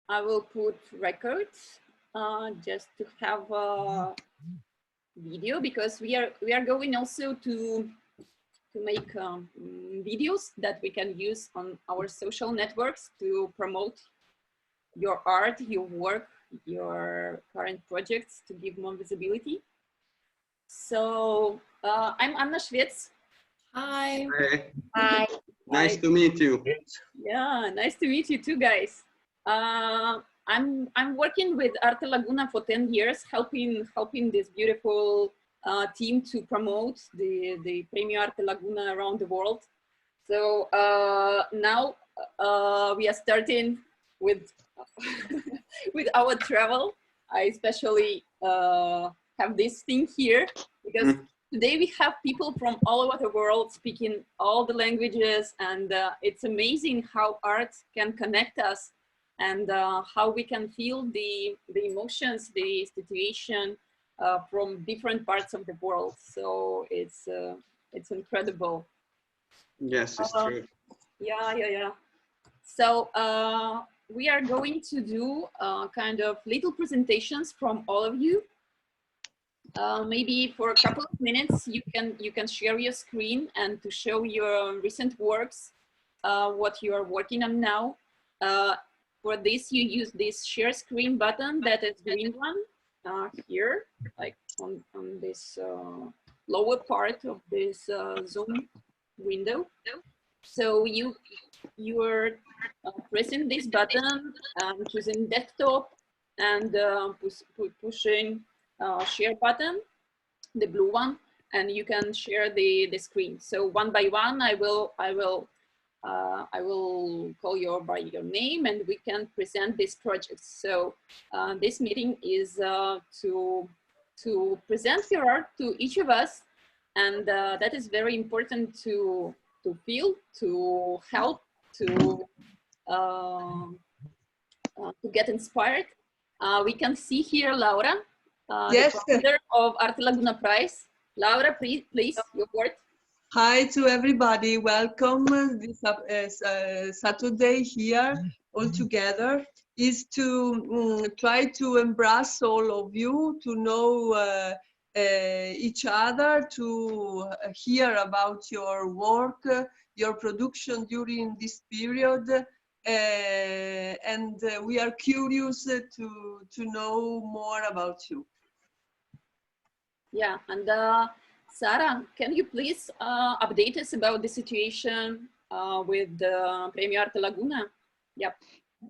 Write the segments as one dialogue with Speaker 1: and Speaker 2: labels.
Speaker 1: I will put records just to have a video, because we are going also to make videos that we can use on our social networks to promote your art, your work, your current projects, to give more visibility. So I'm Anna Schwetz.
Speaker 2: Hi.
Speaker 3: Hi.
Speaker 2: Hi.
Speaker 3: Nice to meet you.
Speaker 1: Yeah, nice to meet you too, guys. I'm working with Arte Laguna for 10 years, helping this beautiful team to promote the Premio Arte Laguna around the world. So now we are starting with with our travel. I especially have this thing here because today we have people from all over the world speaking all the languages, and it's amazing how art can connect us, and how we can feel the emotions, the situation from different parts of the world. So it's incredible.
Speaker 3: Yes, it's true.
Speaker 1: Yeah. So we are going to do kind of little presentations from all of you. Maybe for a couple of minutes, you can share your screen and to show your recent works, what you are working on now. For this, you use this share screen button that is green one here, like on this lower part of this Zoom window. So you are pressing this button, choosing desktop, and pushing share button, the blue one, and you can share the screen. So one by one, I will call by your name, and we can present this project. So this meeting is to present your art to each of us, and that is very important to feel, to help, to get inspired. We can see here Laura,
Speaker 2: Yes.
Speaker 1: the founder of Arte Laguna Prize. Laura, please, your word.
Speaker 2: Hi to everybody. Welcome. This Saturday here all together is to try to embrace all of you, to know each other, to hear about your work, your production during this period. And we are curious to know more about you.
Speaker 1: Yeah, and Sarah, can you please update us about the situation with the Premio Arte Laguna? Yep.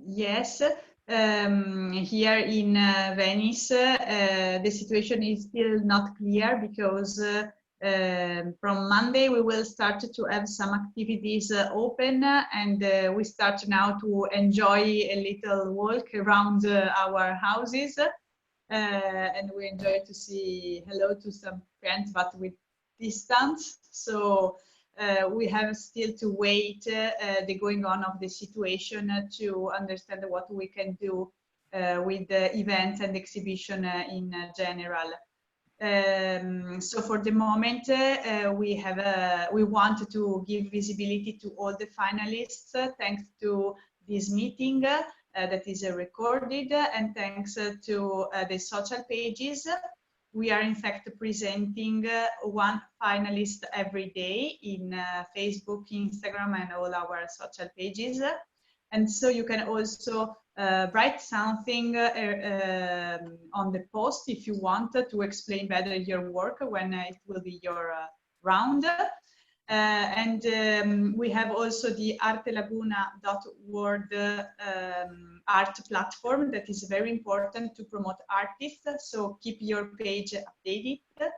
Speaker 4: Yes, here in Venice, the situation is still not clear because from Monday we will start to have some activities open, and we start now to enjoy a little walk around our houses. And we enjoy to see hello to some friends, but with distance. So we have still to wait the going on of the situation to understand what we can do with the events and exhibition in general. So for the moment, we want to give visibility to all the finalists thanks to this meeting that is recorded, and thanks to the social pages. We are in fact presenting one finalist every day in Facebook, Instagram, and all our social pages. And so you can also write something on the post if you want to explain better your work when it will be your round. And we have also the artelaguna.world art platform that is very important to promote artists. So keep your page updated.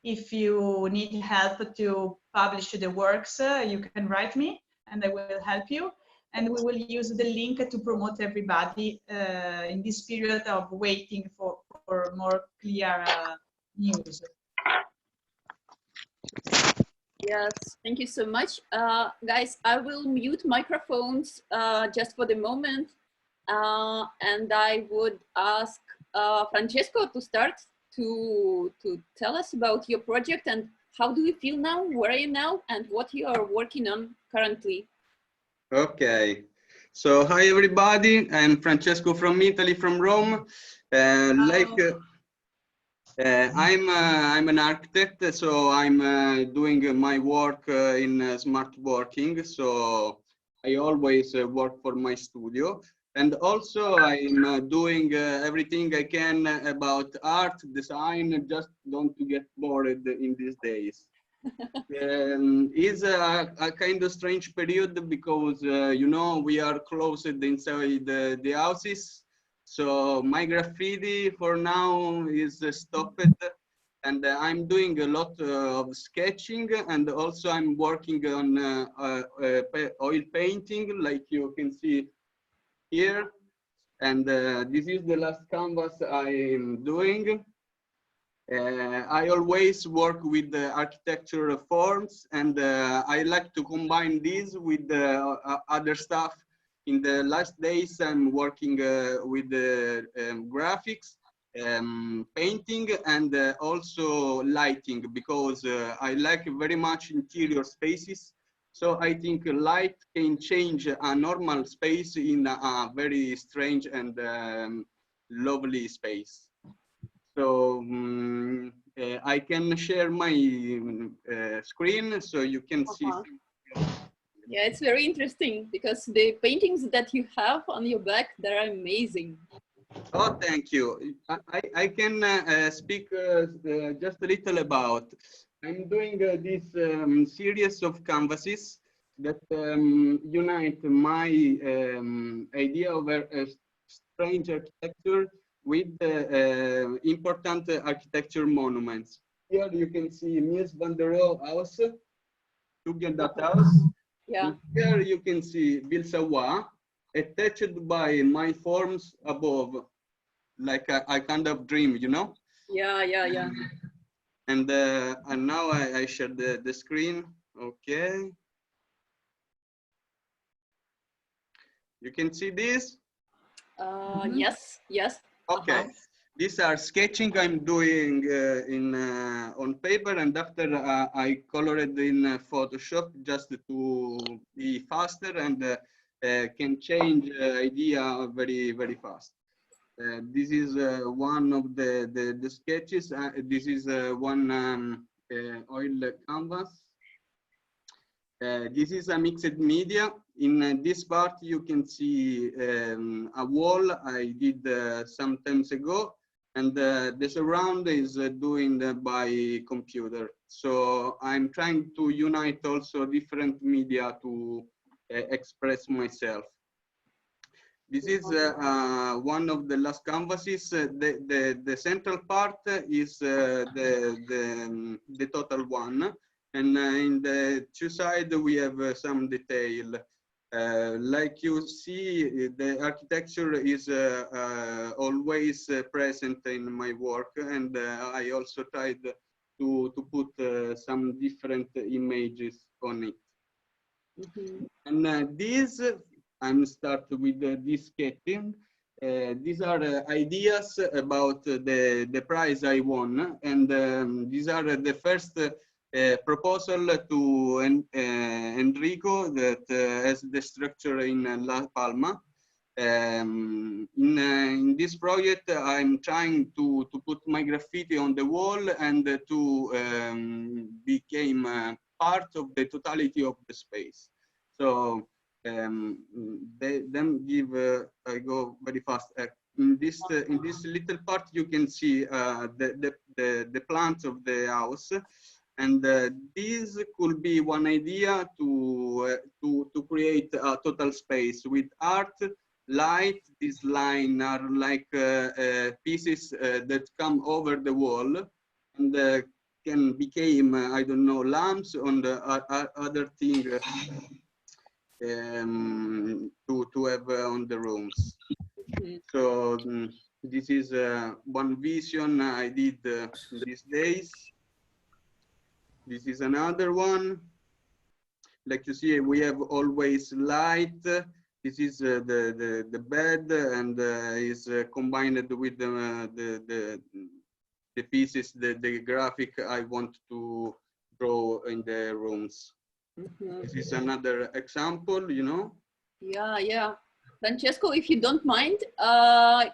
Speaker 4: If you need help to publish the works, you can write me and I will help you. And we will use the link to promote everybody in this period of waiting for more clear news.
Speaker 1: Yes, thank you so much. Guys, I will mute microphones just for the moment. And I would ask Francesco to start to tell us about your project and how do you feel now, where are you now, and what you are working on currently.
Speaker 3: Okay, So hi everybody, I'm Francesco from Italy, from Rome. I'm an architect, so I'm doing my work in smart working. So I always work for my studio, and also I'm doing everything I can about art, design, just don't to get bored in these days. Is a kind of strange period because you know we are closed inside the houses, so my graffiti for now is stopped, and I'm doing a lot of sketching, and also I'm working on oil painting, like you can see here, and this is the last canvas I'm doing. I always work with the architectural forms, and I like to combine these with the other stuff. In the last days, I'm working with the graphics, painting, and also lighting, because I like very much interior spaces. So I think light can change a normal space in a very strange and lovely space. So I can share my screen so you can see.
Speaker 1: Yeah, it's very interesting because the paintings that you have on your back, they're amazing.
Speaker 3: Oh, thank you. I can speak just a little about. I'm doing this series of canvases that unite my idea of a strange architecture with important architecture monuments. Here you can see Mies van der Rohe House, Tugendhat House.
Speaker 1: Yeah.
Speaker 3: And here you can see Bilsawa, attached by my forms above, like a kind of dream, you know?
Speaker 1: Yeah, yeah, yeah.
Speaker 3: And now I share the screen. Okay. You can see this?
Speaker 1: Yes, yes.
Speaker 3: Okay. These are sketching I'm doing on paper, and after I colored in Photoshop just to be faster and can change idea very fast. This is one of the sketches. This is one oil canvas. This is a mixed media. In this part, you can see a wall I did some times ago, and the surround is doing by computer. So I'm trying to unite also different media to express myself. This is one of the last canvases. The central part is the total one. And in the two sides, we have some detail. Like you see, the architecture is always present in my work. And I also tried to put some different images on it. And these, I'm start with this sketching. These are ideas about the prize I won, and these are the first proposal to Enrico that has the structure in La Palma. In this project, I'm trying to put my graffiti on the wall and to become part of the totality of the space. So they then give. I go very fast. In this little part, you can see the plants of the house, and this could be one idea to create a total space with art, light. This line are like pieces that come over the wall, and can become I don't know, lamps on the other thing. To have on the rooms. So this is one vision I did these days. This is another one. Like you see, we have always light. This is the bed, and is combined with the pieces, the graphic I want to draw in the rooms. This is another example, you know.
Speaker 1: Yeah, yeah. Francesco, if you don't mind,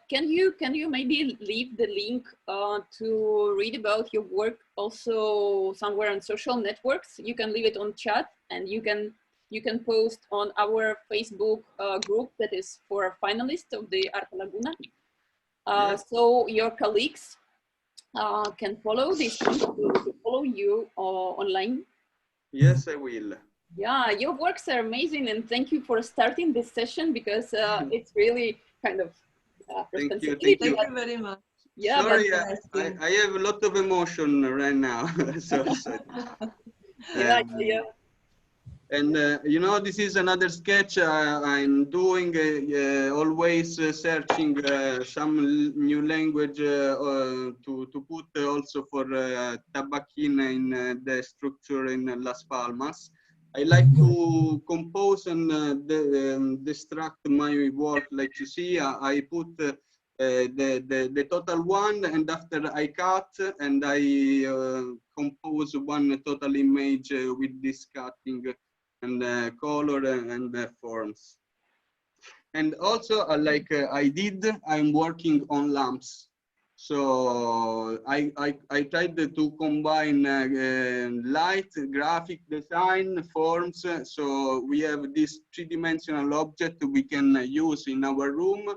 Speaker 1: can you maybe leave the link to read about your work also somewhere on social networks? You can leave it on chat, and you can post on our Facebook group that is for finalists of the Arte Laguna.
Speaker 3: Yes.
Speaker 1: So your colleagues can follow this, to follow you online.
Speaker 3: Yes, I will.
Speaker 1: Yeah, your works are amazing, and thank you for starting this session, because it's really kind of
Speaker 3: Thank you,
Speaker 1: responsibility.
Speaker 3: thank
Speaker 2: Thank you very much.
Speaker 1: Yeah,
Speaker 3: Sorry,
Speaker 1: but
Speaker 3: I have a lot of emotion right now. so
Speaker 1: yeah,
Speaker 3: um,
Speaker 1: yeah.
Speaker 3: And you know, this is another sketch I'm doing, always searching some new language to put also for Tabaquín in the structure in Las Palmas. I like to compose and destruct my work. Like you see, I put the total one, and after I cut and I compose one total image with this cutting and color and forms. And also, I'm working on lamps. So I tried to combine light, graphic design, forms. So we have this three-dimensional object we can use in our room.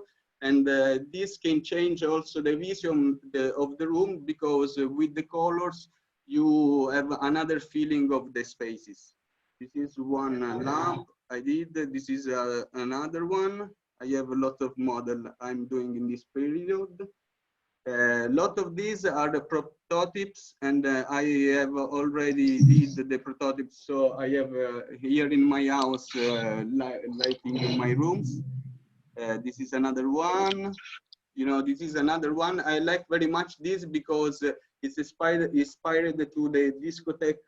Speaker 3: And this can change also the vision of the room, because with the colors, you have another feeling of the spaces. This is one lamp I did. This is another one. I have a lot of model I'm doing in this period. A lot of these are the prototypes, and I have already did the prototypes. So I have here in my house lighting in my rooms. This is another one. You know, this is another one. I like very much this because it's inspired to the discotheque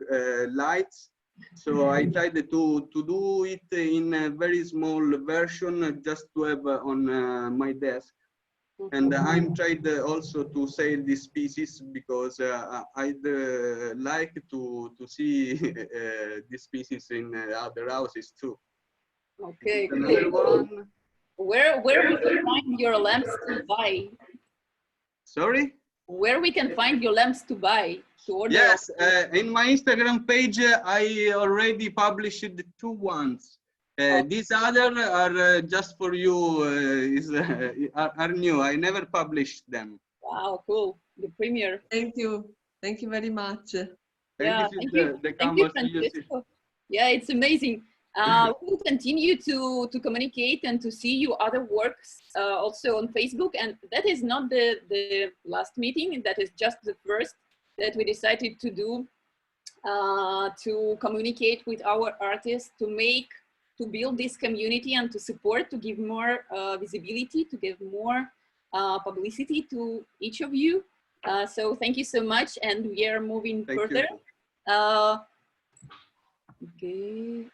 Speaker 3: lights. So I tried to do it in a very small version just to have on my desk. And I'm tried also to sell these pieces because I'd like to see these pieces in other houses too.
Speaker 1: Okay,
Speaker 3: Another
Speaker 1: cool.
Speaker 3: one.
Speaker 1: Where we can find your lamps to buy?
Speaker 3: Sorry?
Speaker 1: Where we can find your lamps to buy, to order?
Speaker 3: Yes, in my Instagram page, I already published the two ones. These other are just for you, are new. I never published them.
Speaker 1: Wow, cool. The premiere.
Speaker 2: Thank you. Thank you very much.
Speaker 1: Yeah,
Speaker 3: And this
Speaker 1: thank
Speaker 3: is
Speaker 1: you.
Speaker 3: the
Speaker 1: Thank you,
Speaker 3: canvas you see.
Speaker 1: Francesco. Yeah, it's amazing. We'll continue to communicate and to see your other works also on Facebook. And that is not the last meeting. That is just the first that we decided to do to communicate with our artists, to build this community and to support, to give more visibility, to give more publicity to each of you. So thank you so much, and we are moving further. Okay,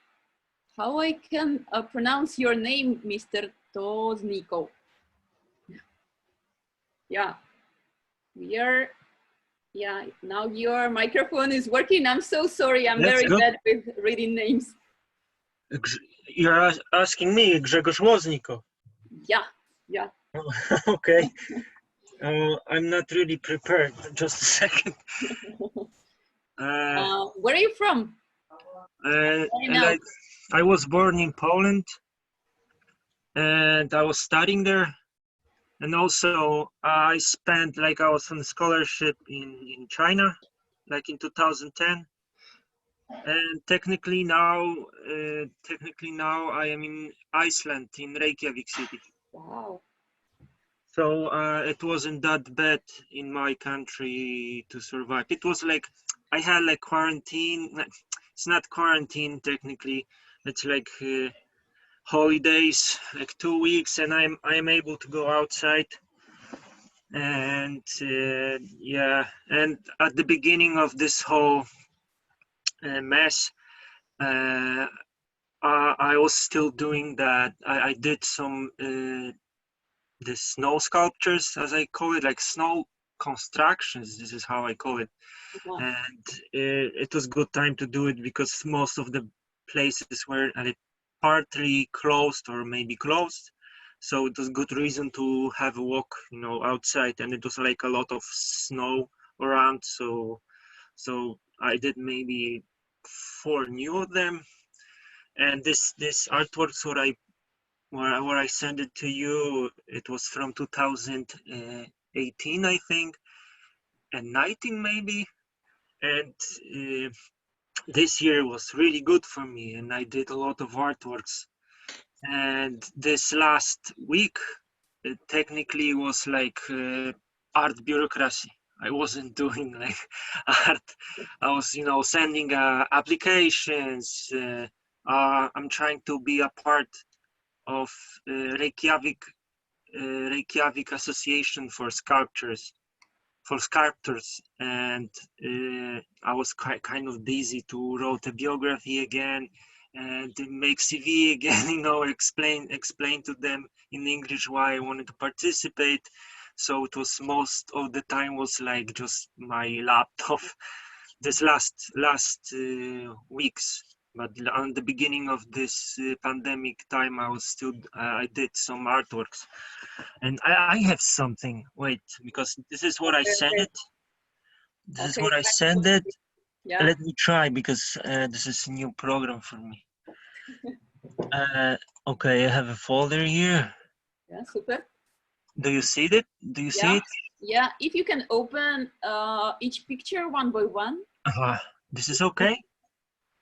Speaker 1: how I can pronounce your name, Mr. Tozniko? Yeah, we are. Yeah, now your microphone is working. I'm so sorry. I'm very bad with reading names.
Speaker 5: You're asking me, Grzegorz Wozniko?
Speaker 1: Yeah, yeah.
Speaker 5: Okay. I'm not really prepared. Just a second.
Speaker 1: Where are you from?
Speaker 5: I was born in Poland, and I was studying there. And also I spent, I was on a scholarship in China, in 2010. And technically now I am in Iceland, in Reykjavik city.
Speaker 1: Wow.
Speaker 5: So it wasn't that bad in my country to survive. It was I had quarantine. It's not quarantine technically. It's holidays, 2 weeks, and I'm able to go outside. And yeah, and at the beginning of this whole mess, I was still doing that. I did some the snow sculptures, as I call it, snow constructions. This is how I call it. Wow. And it was a good time to do it because most of the places were partly closed or maybe closed. So it was good reason to have a walk, you know, outside, and it was like a lot of snow around. So I did maybe 4 new of them. And this artworks where I sent it to you, it was from 2018, I think, and 19 maybe. And this year was really good for me, and I did a lot of artworks. And this last week, it technically was like art bureaucracy. I wasn't doing like art. I was, you know, sending applications. I'm trying to be a part of Reykjavik Association for Sculptors, and I was kind of busy to write a biography again and to make CV again, you know, explain to them in English why I wanted to participate. So it was most of the time was like just my laptop. This last weeks, but on the beginning of this pandemic time, I was still I did some artworks, and I have something. Wait, because this is what I sent it. This is what I sent it.
Speaker 1: Yeah.
Speaker 5: Let me try, because this is a new program for me. Okay, I have a folder here.
Speaker 1: Yeah, super.
Speaker 5: Do you see it? Do you see it?
Speaker 1: Yeah, if you can open each picture one by one.
Speaker 5: This is okay?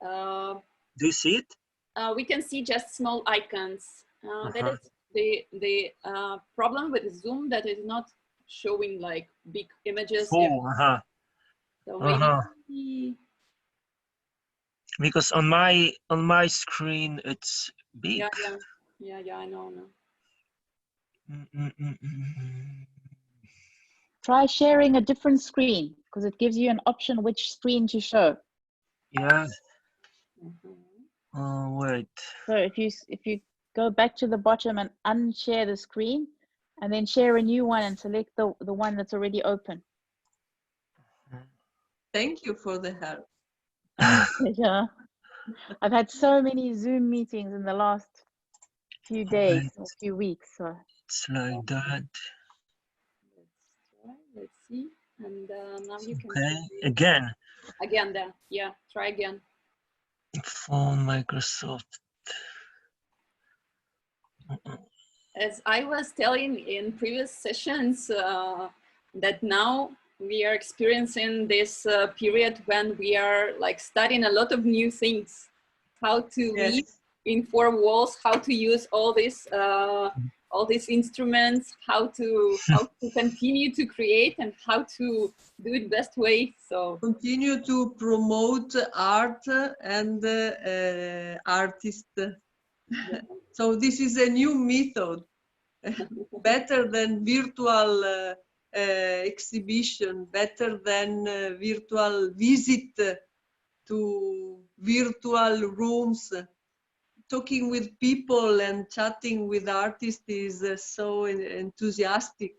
Speaker 5: Do you see it?
Speaker 1: We can see just small icons. That is the problem with Zoom, that is not showing like big images.
Speaker 5: Oh,
Speaker 1: So maybe
Speaker 5: because on my screen it's big.
Speaker 1: Yeah, I know.
Speaker 6: Try sharing a different screen, because it gives you an option which screen to show.
Speaker 5: Yeah. Wait.
Speaker 6: So if you go back to the bottom and unshare the screen, and then share a new one and select the one that's already open.
Speaker 2: Thank you for the help.
Speaker 6: Yeah, I've had so many Zoom meetings in the last few days or few weeks. So
Speaker 5: it's like that.
Speaker 1: Let's see. And now you can see
Speaker 5: again
Speaker 1: there. Yeah, try again.
Speaker 5: Phone, Microsoft.
Speaker 1: As I was telling in previous sessions, that now we are experiencing this period when we are like studying a lot of new things, how to live in 4 walls, how to use all these instruments, how to continue to create, and how to do it best way. So
Speaker 2: continue to promote art and artists. So this is a new method, better than virtual exhibition, better than virtual visit to virtual rooms. Talking with people and chatting with artists is so enthusiastic,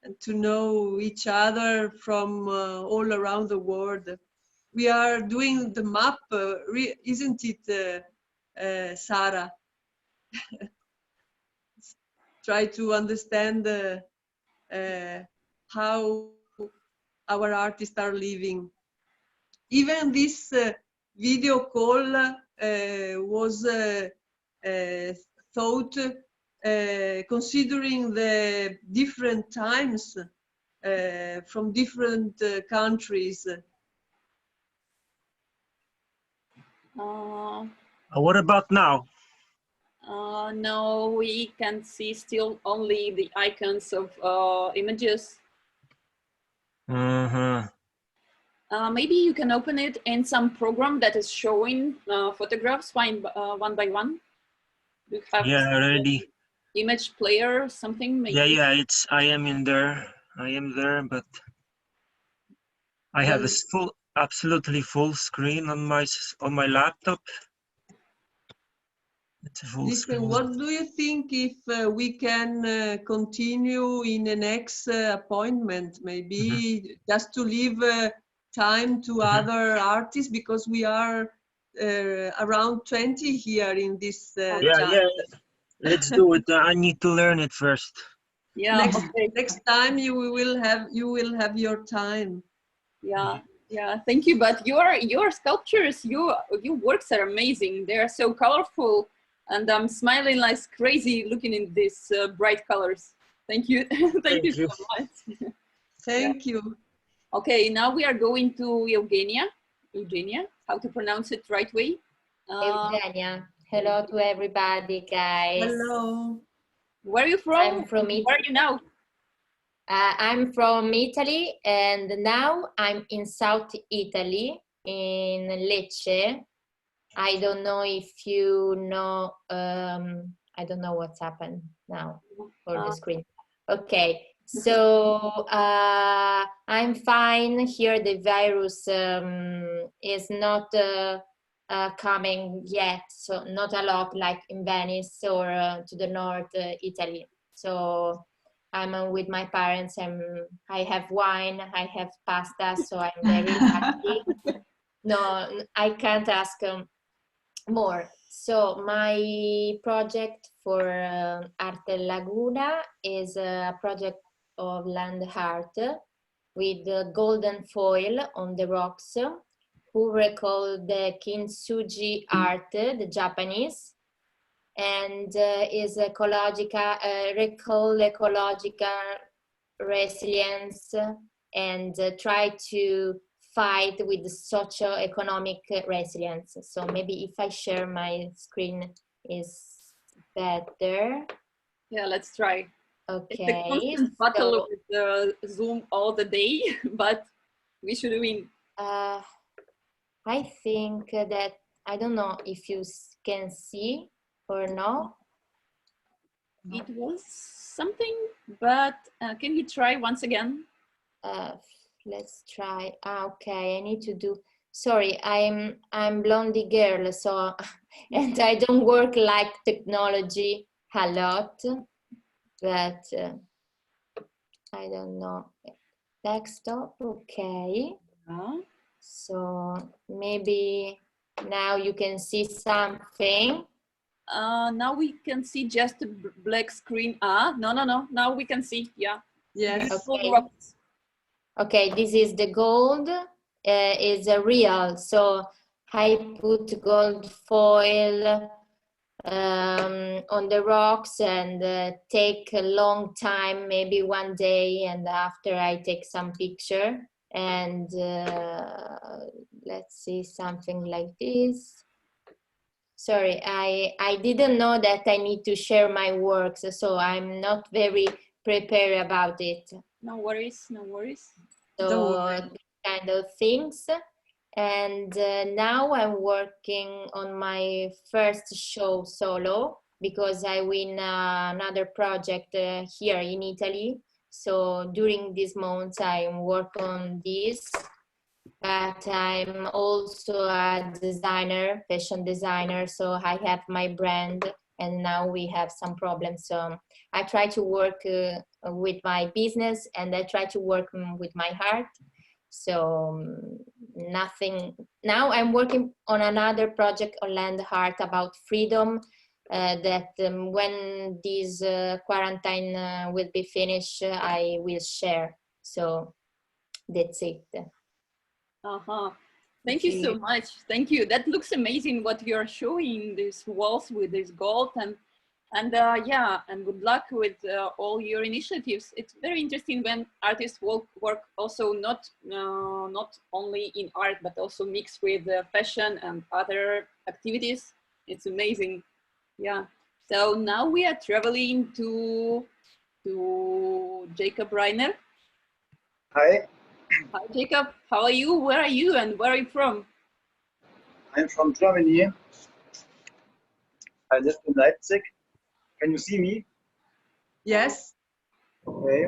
Speaker 2: and to know each other from all around the world. We are doing the map, isn't it, Sarah? Try to understand how our artists are living. Even this video call was thought considering the different times from different countries.
Speaker 5: What about now?
Speaker 1: No, we can see still only the icons of images. Maybe you can open it in some program that is showing photographs one by one. You have
Speaker 5: already
Speaker 1: image player or something. Maybe?
Speaker 5: Yeah, I am in there. I am there, but I have a absolutely full screen on my laptop. It's a full screen.
Speaker 2: What do you think if we can continue in the next appointment? Maybe just to leave time to other artists, because we are around 20 here in this
Speaker 5: Yeah,
Speaker 2: chat.
Speaker 5: yeah. Let's do it. I need to learn it first.
Speaker 1: Yeah. Okay.
Speaker 2: Next time you will have your time.
Speaker 1: Yeah. Yeah. Thank you. But your sculptures, your works are amazing. They are so colorful, and I'm smiling like crazy looking in these bright colors. Thank you. Thank you so much.
Speaker 2: Thank you.
Speaker 1: Okay, now we are going to Eugenia. Eugenia, how to pronounce it right way?
Speaker 7: Eugenia. Hello to everybody, guys.
Speaker 2: Hello.
Speaker 1: Where are you from?
Speaker 7: I'm from Italy.
Speaker 1: Where are you now?
Speaker 7: I'm from Italy, and now I'm in South Italy, in Lecce. I don't know if you know, I don't know what's happened now for the screen. Okay, so I'm fine here. The virus is not coming yet, so not a lot like in Venice or to the north Italy. So I'm with my parents, and I have wine, I have pasta, so I'm very happy. No, I can't ask more. So my project for Arte Laguna is a project of land art with golden foil on the rocks, who recall the kintsugi art, the Japanese, and is ecological, recall ecological resilience, and try to fight with the socio-economic resilience. So maybe if I share my screen is better.
Speaker 1: Yeah, let's try.
Speaker 7: Okay.
Speaker 1: It's a constant battle with Zoom all the day, but we should win.
Speaker 7: I think that, I don't know if you can see or no.
Speaker 1: It was something, but can you try once again?
Speaker 7: Let's try. Okay, I need to do. Sorry, I'm blondie girl, so and I don't work like technology a lot, but I don't know. Desktop, okay. So maybe now you can see something.
Speaker 1: Now we can see just a black screen. No. Now we can see. Yeah.
Speaker 2: Yes.
Speaker 7: Okay. Okay, this is the gold. Is real. So I put gold foil on the rocks, and take a long time, maybe one day, and after I take some picture, and let's see, something like this. Sorry, I didn't know that I need to share my works, so I'm not very prepared about it.
Speaker 1: No worries, no worries.
Speaker 7: So kind of things. And now I'm working on my first show solo, because I win another project here in Italy. So during these months I work on this, but I'm also a designer, fashion designer. So I have my brand, and now we have some problems. So I try to work with my business, and I try to work with my heart. So nothing. Now I'm working on another project on land art about freedom, that when this quarantine will be finished, I will share. So that's it.
Speaker 1: Thank you so much. Thank you. That looks amazing what you're showing, these walls with this gold, and yeah, and good luck with all your initiatives. It's very interesting when artists work also not only in art, but also mixed with fashion and other activities. It's amazing. Yeah. So now we are traveling to Jacob Reiner.
Speaker 8: Hi.
Speaker 1: Hi, Jacob. How are you? Where are you? And where are you from?
Speaker 8: I'm from Germany. I live in Leipzig. Can you see me?
Speaker 2: Yes.
Speaker 8: Okay.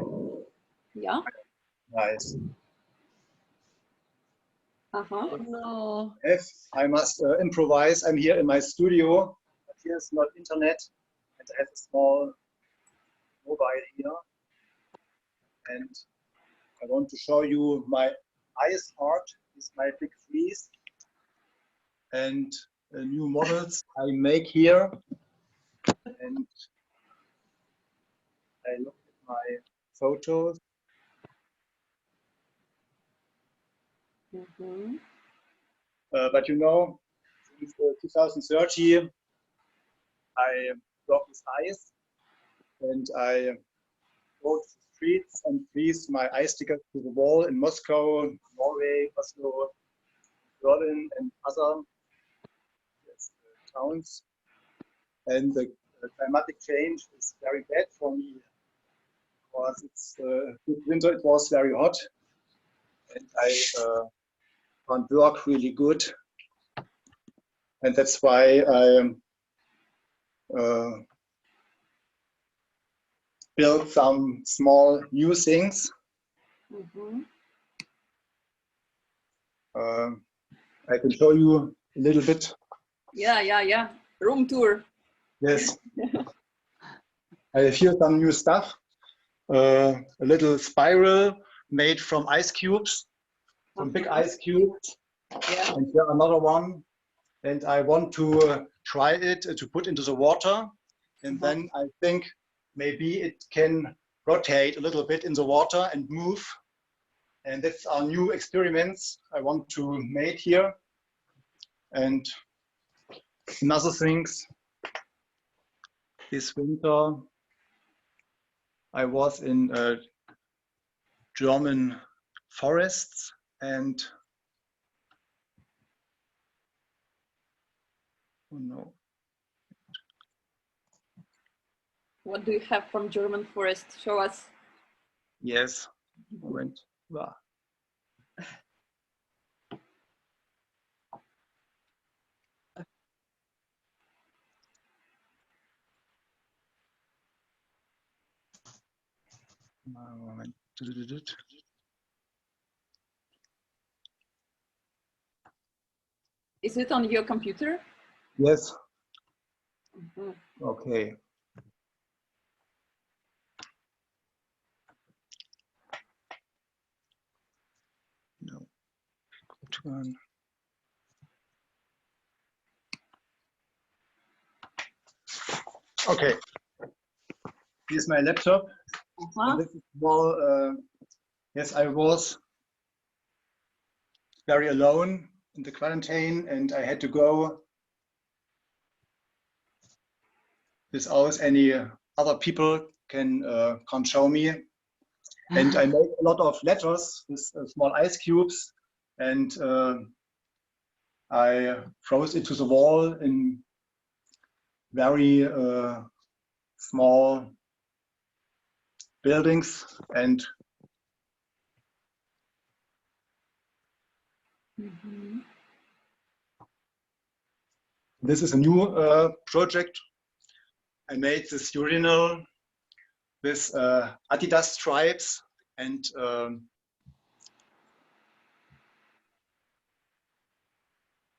Speaker 1: Yeah.
Speaker 8: Nice.
Speaker 2: No.
Speaker 8: If I must improvise, I'm here in my studio, but here's not internet, and I have a small mobile here. And I want to show you my ice art. This is my big freeze. and new models I make here. And I look at my photos.
Speaker 1: Mhm.
Speaker 8: But you know, since 2030, I work with ice, and I go to the streets and freeze my ice stickers to the wall in Moscow, Norway, Oslo, Berlin, and other towns. And the climatic change is very bad for me because it's this winter it was very hot, and I can't work really good, and that's why I built some small new things.
Speaker 1: Mhm.
Speaker 8: I can show you a little bit.
Speaker 1: Yeah. Room tour.
Speaker 8: Yes. I have here some new stuff. A little spiral made from ice cubes, from big ice cubes.
Speaker 1: Yeah.
Speaker 8: And here another one. And I want to try it to put into the water. And then I think maybe it can rotate a little bit in the water and move. And that's our new experiments I want to make here. And another things, this winter I was in German forests, and oh no,
Speaker 1: What do you have from German forest? Show us.
Speaker 8: yes, moment. Wow. Moment.
Speaker 1: Is it on your computer?
Speaker 8: Yes.
Speaker 1: Mhm.
Speaker 8: Okay. No. Turn. Okay. Here's my laptop. And this is more. Yes, I was very alone in the quarantine, and I had to go without any other people can't show me. And I made a lot of letters with small ice cubes, and I froze it to the wall in very small buildings. And this is a new project. I made this urinal with Adidas stripes, and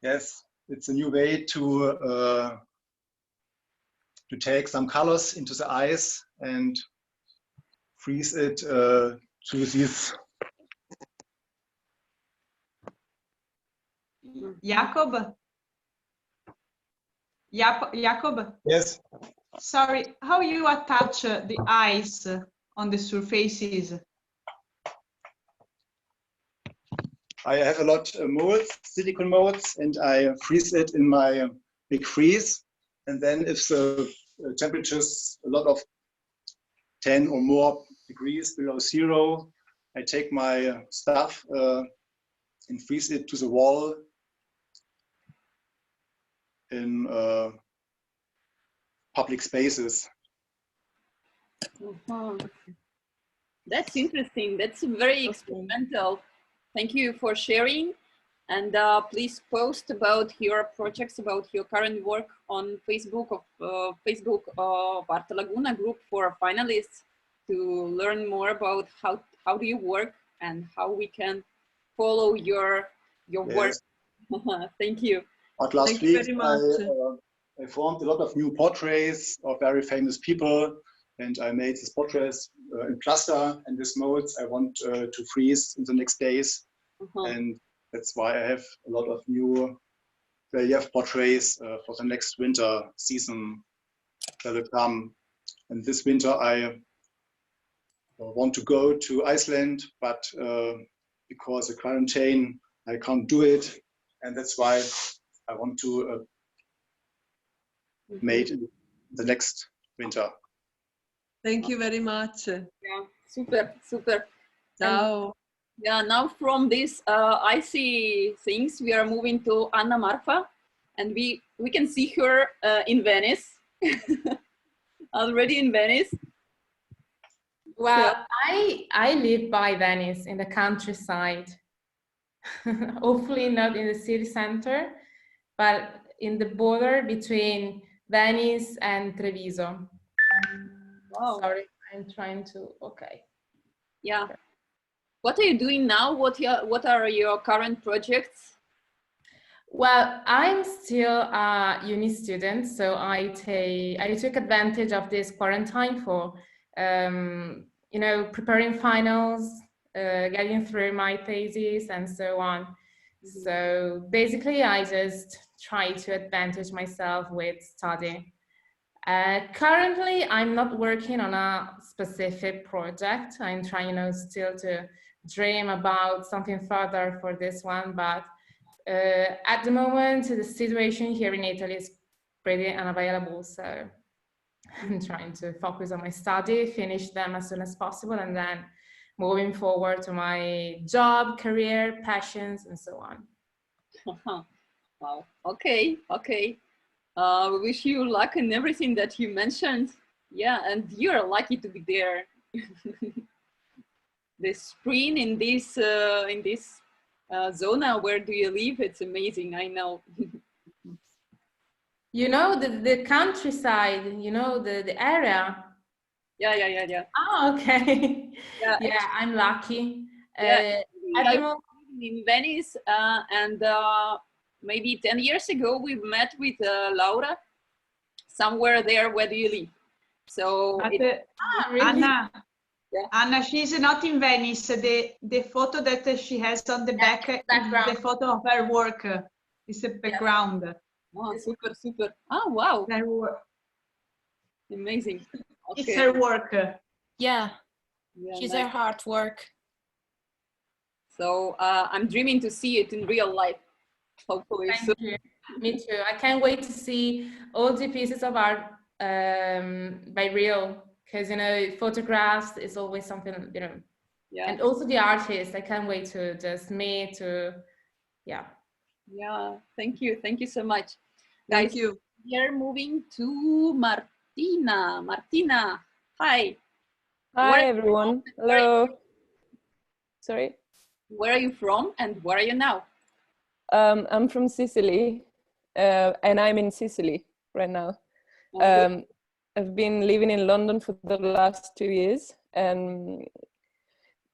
Speaker 8: yes, it's a new way to take some colors into the ice and freeze it to these.
Speaker 4: Jakob? Jakob?
Speaker 8: Yes.
Speaker 4: Sorry, how you attach the ice on the surfaces?
Speaker 8: I have a lot of molds, silicone molds, and I freeze it in my big freeze. And then if the temperature is a lot of 10 or more degrees below zero, I take my stuff and freeze it to the wall in public spaces.
Speaker 1: That's interesting. That's very experimental. Thank you for sharing. And please post about your projects, about your current work on Facebook of Arte Laguna group for finalists to learn more about how do you work and how we can follow your work. Thank you.
Speaker 8: But last
Speaker 2: Thank you
Speaker 8: week
Speaker 2: very much.
Speaker 8: I formed a lot of new portraits of very famous people, and I made these portraits in plaster and these molds I want to freeze in the next days. And that's why I have a lot of new relief portraits for the next winter season that will come. And this winter I want to go to Iceland, but because of quarantine, I can't do it. And that's why I want to make it the next winter.
Speaker 2: Thank you very much.
Speaker 1: Yeah, super, super.
Speaker 2: Ciao.
Speaker 1: Yeah, now from this icy things, we are moving to Anna Marfa, and we can see her in Venice, already in Venice.
Speaker 9: Well, I live by Venice in the countryside. Hopefully not in the city center, but in the border between Venice and Treviso.
Speaker 1: Wow.
Speaker 9: Sorry, I'm trying to, okay.
Speaker 1: Yeah. What are you doing now? What are your current projects?
Speaker 9: Well, I'm still a uni student, so I took advantage of this quarantine for, you know, preparing finals, getting through my thesis and so on. So basically, I just try to advantage myself with study. Currently, I'm not working on a specific project. I'm trying, you know, still to dream about something further for this one, but at the moment, the situation here in Italy is pretty unavailable, so I'm trying to focus on my study, finish them as soon as possible, and then moving forward to my job, career, passions, and so on.
Speaker 1: Wow. Okay. Okay. We wish you luck in everything that you mentioned. Yeah, and you're lucky to be there. The spring in this zona, where do you live? It's amazing. I know.
Speaker 9: You know, the countryside, you know, the area.
Speaker 1: Yeah.
Speaker 9: Oh, okay.
Speaker 1: Yeah,
Speaker 9: yeah, I'm lucky.
Speaker 1: Yeah,
Speaker 9: At the moment,
Speaker 1: in Venice, and maybe 10 years ago, we met with Laura somewhere there. Where do you live? So
Speaker 4: Really? Anna,
Speaker 1: yeah.
Speaker 4: Anna, she's not in Venice. The photo that she has on the back is the photo of her work. It's a background.
Speaker 1: Yeah. Oh, super, super. Oh, wow.
Speaker 4: Her work.
Speaker 1: Amazing. Okay.
Speaker 4: It's her work.
Speaker 10: Yeah,
Speaker 1: Yeah,
Speaker 10: she's
Speaker 1: nice.
Speaker 10: her artwork.
Speaker 1: So I'm dreaming to see it in real life. Hopefully.
Speaker 9: Thank you. Me too. I can't wait to see all the pieces of art by real, because, you know, photographs is always something, you know.
Speaker 1: Yeah.
Speaker 9: And also the artist. I can't wait to just meet, yeah.
Speaker 1: Yeah. Thank you. Thank you so much.
Speaker 2: Thank
Speaker 1: Guys,
Speaker 2: you.
Speaker 1: we are moving to Martina. Martina, hi.
Speaker 11: Hi, everyone. Hello. Sorry.
Speaker 1: Where are you from and where are you now?
Speaker 11: I'm from Sicily, and I'm in Sicily right now. I've been living in London for the last 2 years,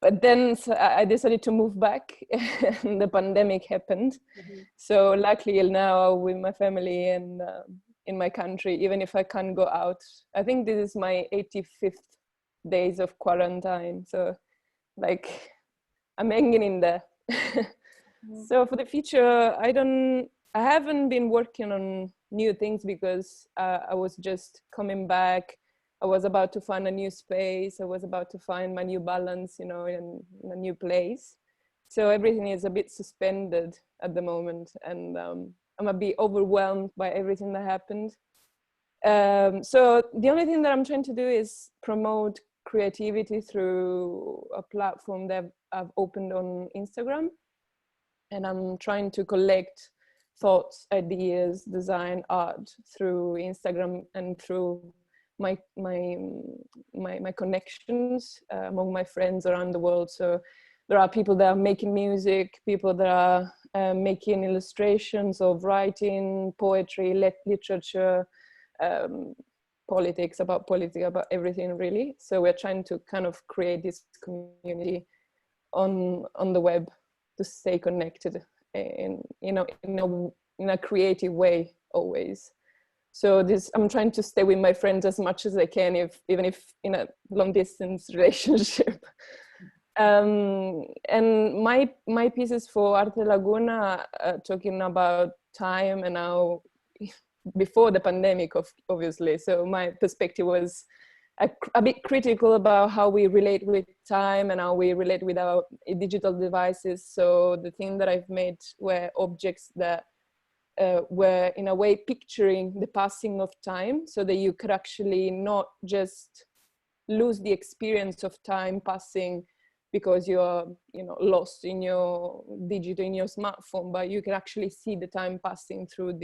Speaker 11: but then I decided to move back and the pandemic happened. So luckily now with my family and in my country, even if I can't go out. I think this is my 85th days of quarantine. So like I'm hanging in there. So for the future, I haven't been working on new things because I was just coming back. I was about to find a new space. I was about to find my new balance, you know, in a new place. So everything is a bit suspended at the moment, and I'm a bit overwhelmed by everything that happened. So the only thing that I'm trying to do is promote creativity through a platform that I've opened on Instagram. And I'm trying to collect thoughts, ideas, design, art through Instagram and through my connections among my friends around the world. So there are people that are making music, people that are making illustrations of writing, poetry, literature, politics, about everything really. So we're trying to kind of create this community on the web to stay connected in a creative way always. So I'm trying to stay with my friends as much as I can, even if in a long distance relationship. And my pieces for Arte Laguna talking about time and how before the pandemic, obviously. So my perspective was a bit critical about how we relate with time and how we relate with our digital devices. So the thing that I've made were objects that were in a way picturing the passing of time, so that you could actually not just lose the experience of time passing because you're lost in your digital, in your smartphone, but you can actually see the time passing through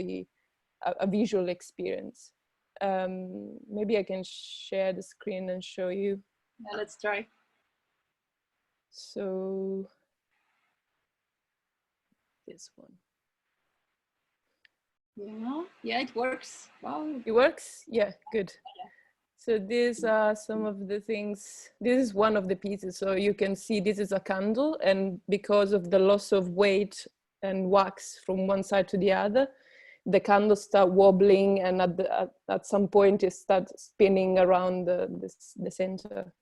Speaker 11: a visual experience. Maybe I can share the screen and show you.
Speaker 1: Yeah, let's try.
Speaker 11: So this one.
Speaker 1: Yeah, it works. Wow.
Speaker 11: It works? Yeah, good. So these are some of the things. This is one of the pieces. So you can see this is a candle, and because of the loss of weight and wax from one side to the other, the candle start wobbling, and at some point it starts spinning around the center.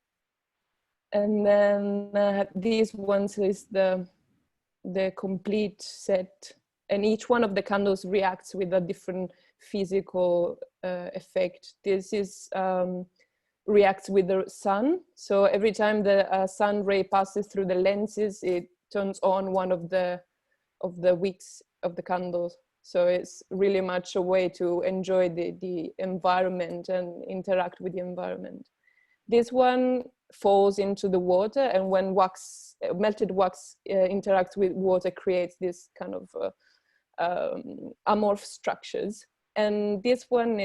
Speaker 11: And then these ones is the complete set, and each one of the candles reacts with a different physical effect. This is reacts with the sun. So every time the sun ray passes through the lenses, it turns on one of the wicks of the candles. So it's really much a way to enjoy the environment and interact with the environment. This one falls into the water, and when melted wax interacts with water, creates this kind of amorph structures. And this one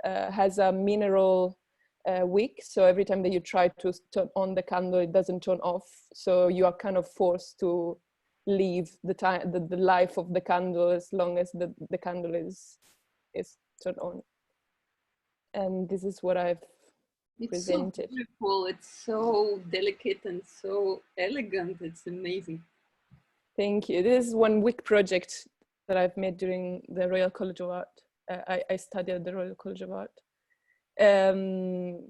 Speaker 11: has a mineral wick, so every time that you try to turn on the candle, it doesn't turn off, so you are kind of forced to leave the life of the candle as long as the candle is turned on. And this is what I've presented.
Speaker 1: So beautiful, it's so delicate and so elegant, it's amazing.
Speaker 11: Thank you. This is one wick project that I've made during the Royal College of Art. I studied at the Royal College of Art.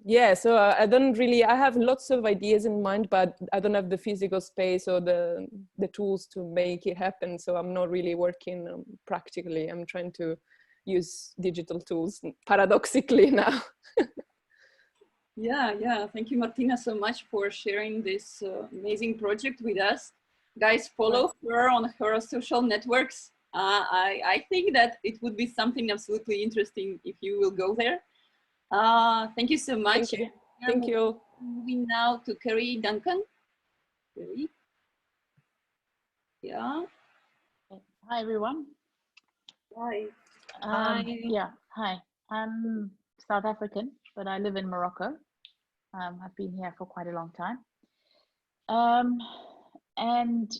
Speaker 11: Yeah, so I have lots of ideas in mind, but I don't have the physical space or the tools to make it happen. So I'm not really working practically. I'm trying to use digital tools, paradoxically now.
Speaker 1: Yeah. Thank you, Martina, so much for sharing this amazing project with us. Guys, follow her on her social networks. I think that it would be something absolutely interesting if you will go there. Thank you so much.
Speaker 11: Thank you.
Speaker 1: Moving now to Kerry Duncan. Kerry. Yeah.
Speaker 6: Hi, everyone.
Speaker 1: Hi.
Speaker 6: Yeah, hi. I'm South African, but I live in Morocco. I've been here for quite a long time. And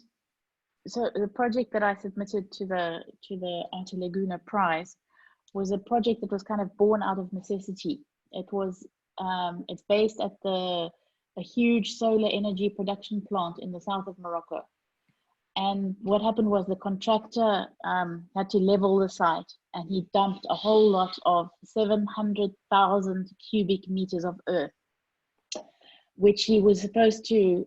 Speaker 6: so the project that I submitted to the Arte Laguna Prize was a project that was kind of born out of necessity. It was it's based at a huge solar energy production plant in the south of Morocco. And what happened was the contractor had to level the site, and he dumped a whole lot of 700,000 cubic meters of earth, which he was supposed to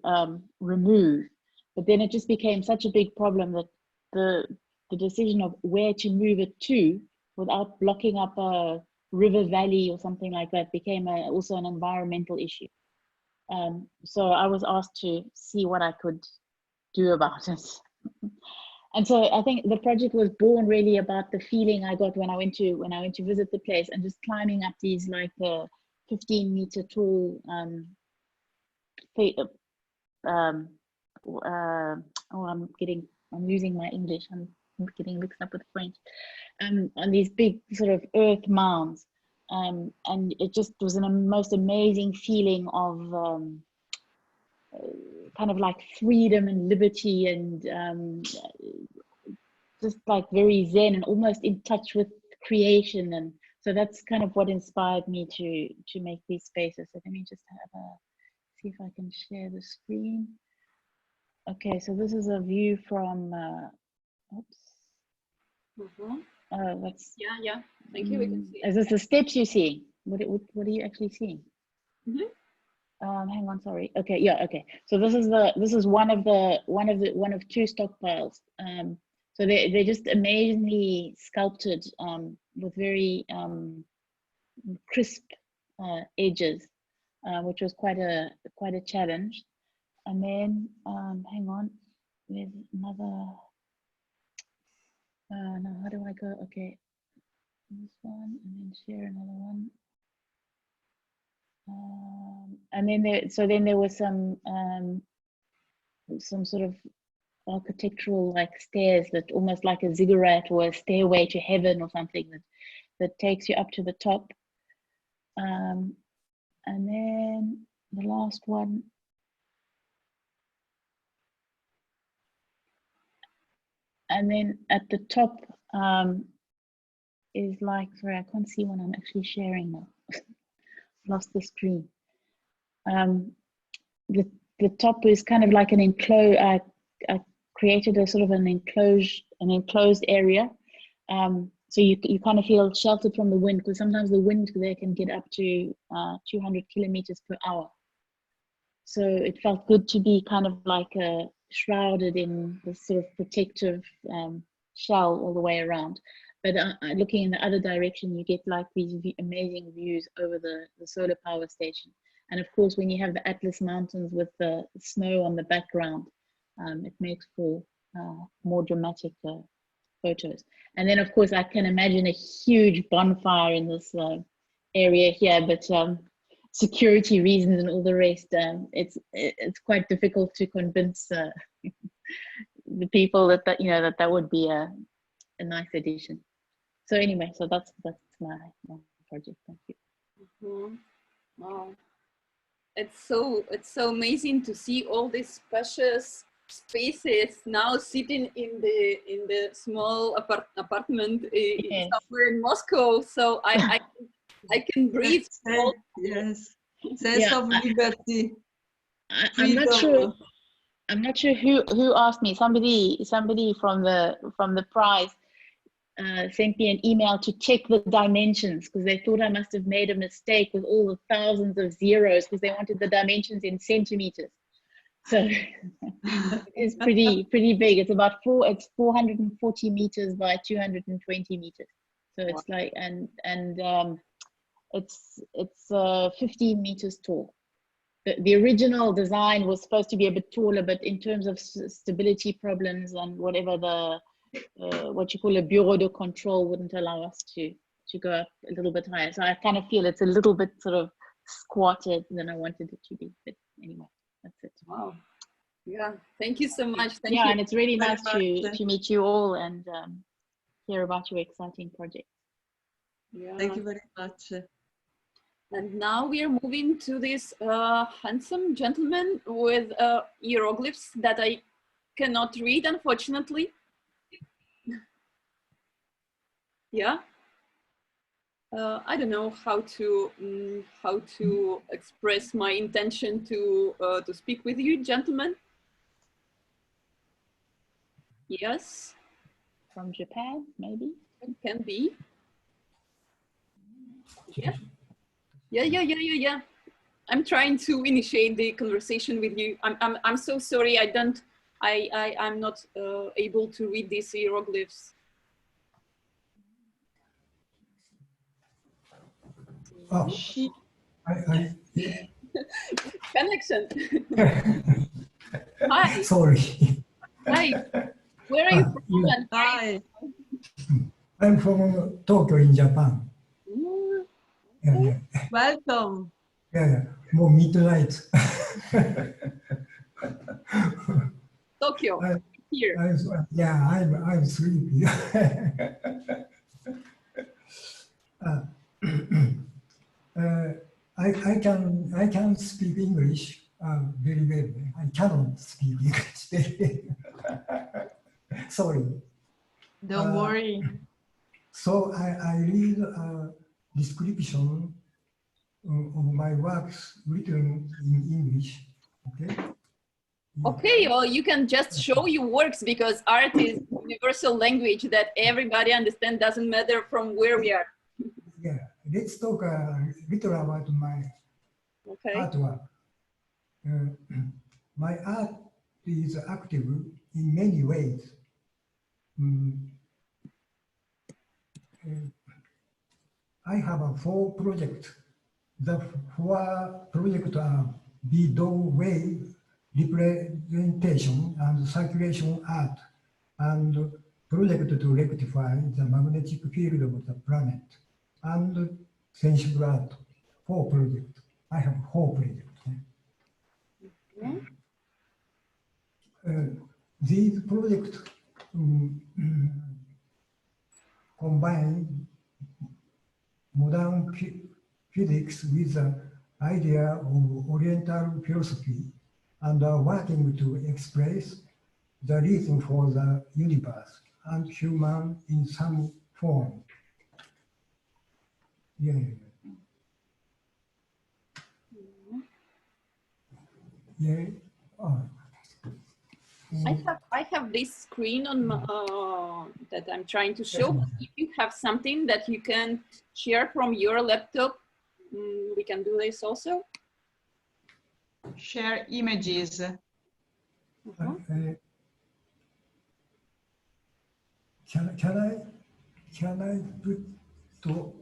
Speaker 6: remove. But then it just became such a big problem that the decision of where to move it to without blocking up a river valley or something like that became also an environmental issue. So I was asked to see what I could do about it. And so I think the project was born really about the feeling I got when I went to visit the place, and just climbing up these like 15-meter tall I'm losing my English. I'm getting mixed up with French. On these big sort of earth mounds, and it just was a most amazing feeling of kind of like freedom and liberty, and just like very zen and almost in touch with creation. And so that's kind of what inspired me to make these spaces. So let me just see if I can share the screen. Okay, so this is a view from oops. That's
Speaker 1: yeah. Thank you. We can see it.
Speaker 6: Is this the steps you see? What are you actually seeing?
Speaker 1: Mm-hmm.
Speaker 6: Hang on, sorry. Okay, yeah, okay. So this is one of two stockpiles. So they're just amazingly sculpted with very crisp edges, which was quite a challenge. And then hang on, there's another. Now how do I go? Okay, this one, and then share another one. And then there was some sort of architectural like stairs that almost like a ziggurat or a stairway to heaven or something that takes you up to the top. And then the last one. And then at the top is like, sorry, I can't see when I'm actually sharing now. Lost the screen. The top is kind of like an enclosed. I created a sort of an enclosed area, so you kind of feel sheltered from the wind, because sometimes the wind there can get up to 200 kilometers per hour. So it felt good to be kind of like shrouded in this sort of protective shell all the way around. But looking in the other direction, you get like these amazing views over the solar power station. And of course, when you have the Atlas Mountains with the snow on the background, it makes for more dramatic photos. And then, of course, I can imagine a huge bonfire in this area here, but security reasons and all the rest, it's quite difficult to convince the people that would be a nice addition. So anyway, so that's my project. Thank you.
Speaker 1: Mm-hmm. Wow, it's so amazing to see all these spacious spaces now sitting in the small apartment somewhere in Moscow. So I can breathe.
Speaker 2: Yes, sense of liberty.
Speaker 6: I'm not sure who asked me. Somebody from the prize sent me an email to check the dimensions, because they thought I must have made a mistake with all the thousands of zeros, because they wanted the dimensions in centimeters. So it's pretty big. It's about 440 meters by 220 meters. So it's like it's 15 meters tall. The original design was supposed to be a bit taller, but in terms of stability problems and whatever what you call a bureau de control wouldn't allow us to go up a little bit higher. So I kind of feel it's a little bit sort of squatted than I wanted it to be. But anyway, that's it.
Speaker 1: Wow. Yeah. Thank you so much. Thank you.
Speaker 6: And it's really nice to meet you all and hear about your exciting project.
Speaker 1: Yeah.
Speaker 2: Thank you very much.
Speaker 1: And now we are moving to this handsome gentleman with hieroglyphs that I cannot read, unfortunately. Yeah. I don't know how to express my intention to speak with you, gentlemen. Yes.
Speaker 6: From Japan, maybe.
Speaker 1: It can be. Yeah. Yeah. I'm trying to initiate the conversation with you. I'm so sorry. I'm not able to read these hieroglyphs.
Speaker 10: Oh,
Speaker 1: Connection. Hi.
Speaker 10: Sorry.
Speaker 1: Hi. Where are you from?
Speaker 2: Hi.
Speaker 10: I'm from Tokyo in Japan. Yeah.
Speaker 2: Welcome.
Speaker 10: Yeah. More midnight.
Speaker 1: Tokyo. Here.
Speaker 10: I'm sleepy. I can speak English very well. I cannot speak English very well. Sorry.
Speaker 2: Don't worry.
Speaker 10: So I read a description of my works written in English. Okay.
Speaker 1: Okay, or you can just show your works, because art is universal language that everybody understands. Doesn't matter from where we are.
Speaker 10: Yeah, let's talk a little about my artwork. My art is active in many ways. I have a 4 projects. The 4 projects are Bido Wave representation and circulation art, and project to rectify the magnetic field of the planet, and sensible art. 4 projects. I have 4 projects. These projects combine modern physics with the idea of Oriental philosophy and are working to express the reason for the universe and human in some form. Yeah. Yeah.
Speaker 1: I have this screen on that I'm trying to show. If you have something that you can share from your laptop, we can do this also.
Speaker 4: Share images.
Speaker 10: Can I put to?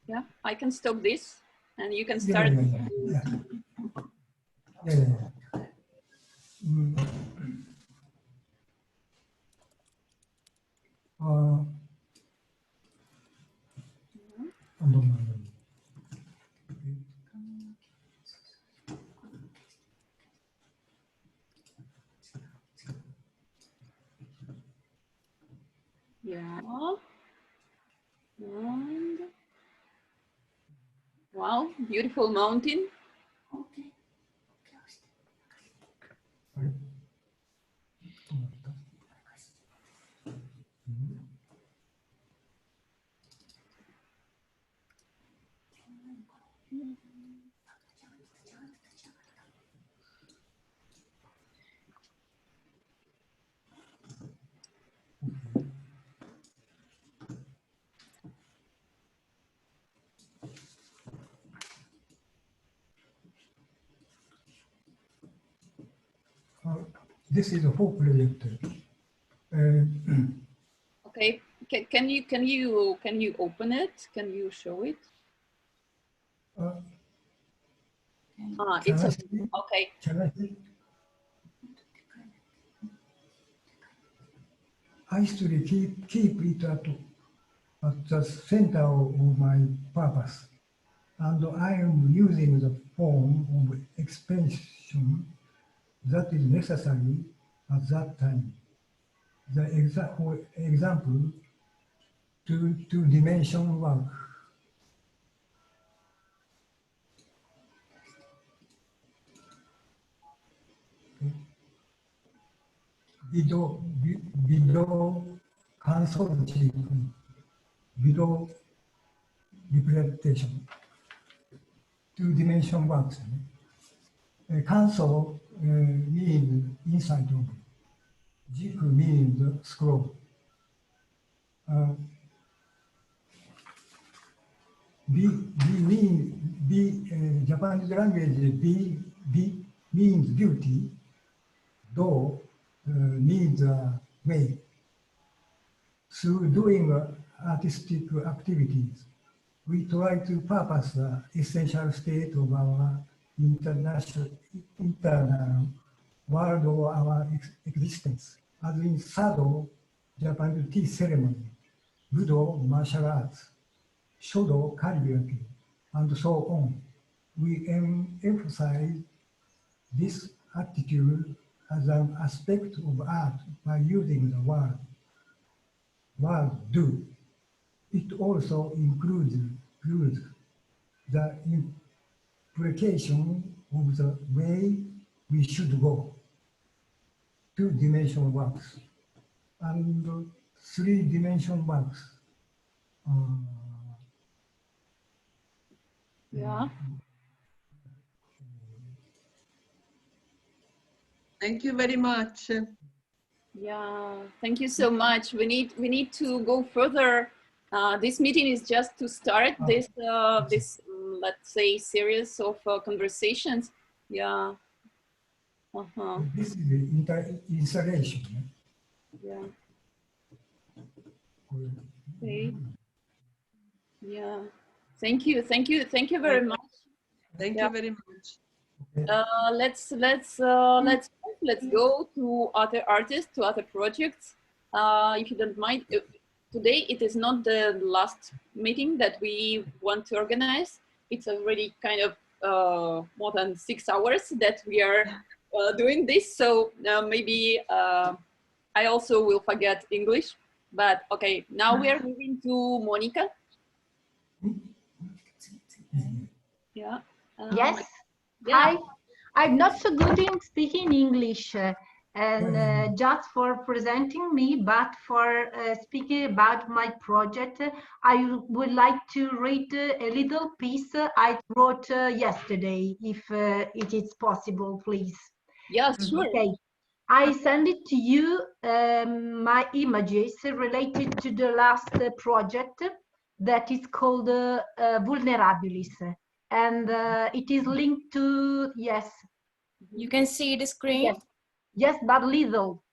Speaker 1: Yeah, I can stop this, and you can start. Yeah. And wow, beautiful mountain.
Speaker 10: Okay. This is a whole project.
Speaker 1: Okay, can you open it? Can you show it? It's okay.
Speaker 10: I should keep it at the center of my purpose, and I am using the form of expansion that is necessary at that time. For example, two-dimension work. Below consultative, below representation, two-dimension works. Console means inside of. Jiku means scroll. Japanese language, B means beauty, Do means way. Through doing artistic activities, we try to purpose the essential state of our internal world of our existence, as in Sado, Japanese tea ceremony, Budo, martial arts, Shodo, calligraphy, and so on. We emphasize this attitude as an aspect of art by using the word do. It also includes the implication of the way we should go. Two-dimension works and three-dimension works.
Speaker 1: Yeah.
Speaker 2: Thank you very much.
Speaker 1: Yeah, thank you so much. We need to go further. This meeting is just to start this let's say series of conversations. Yeah.
Speaker 10: This is the installation.
Speaker 1: Yeah. Okay. Yeah. Thank you very much.
Speaker 2: Thank
Speaker 1: Yeah.
Speaker 2: you very much.
Speaker 1: Let's go to other artists, to other projects. If you don't mind, today it is not the last meeting that we want to organize. It's already kind of more than 6 hours that we are doing this. So maybe I also will forget English. But okay, now we are moving to Monica. Yeah.
Speaker 12: Yes.
Speaker 1: Yeah.
Speaker 12: I'm not so good in speaking English, and just for presenting me, but for speaking about my project, I would like to read a little piece I wrote yesterday, if it is possible, please.
Speaker 1: Yes, sure.
Speaker 12: Okay. I send it to you, my images related to the last project that is called Vulnerabilis. And it is linked to, yes.
Speaker 7: You can see the screen?
Speaker 12: Yes, yes, but little.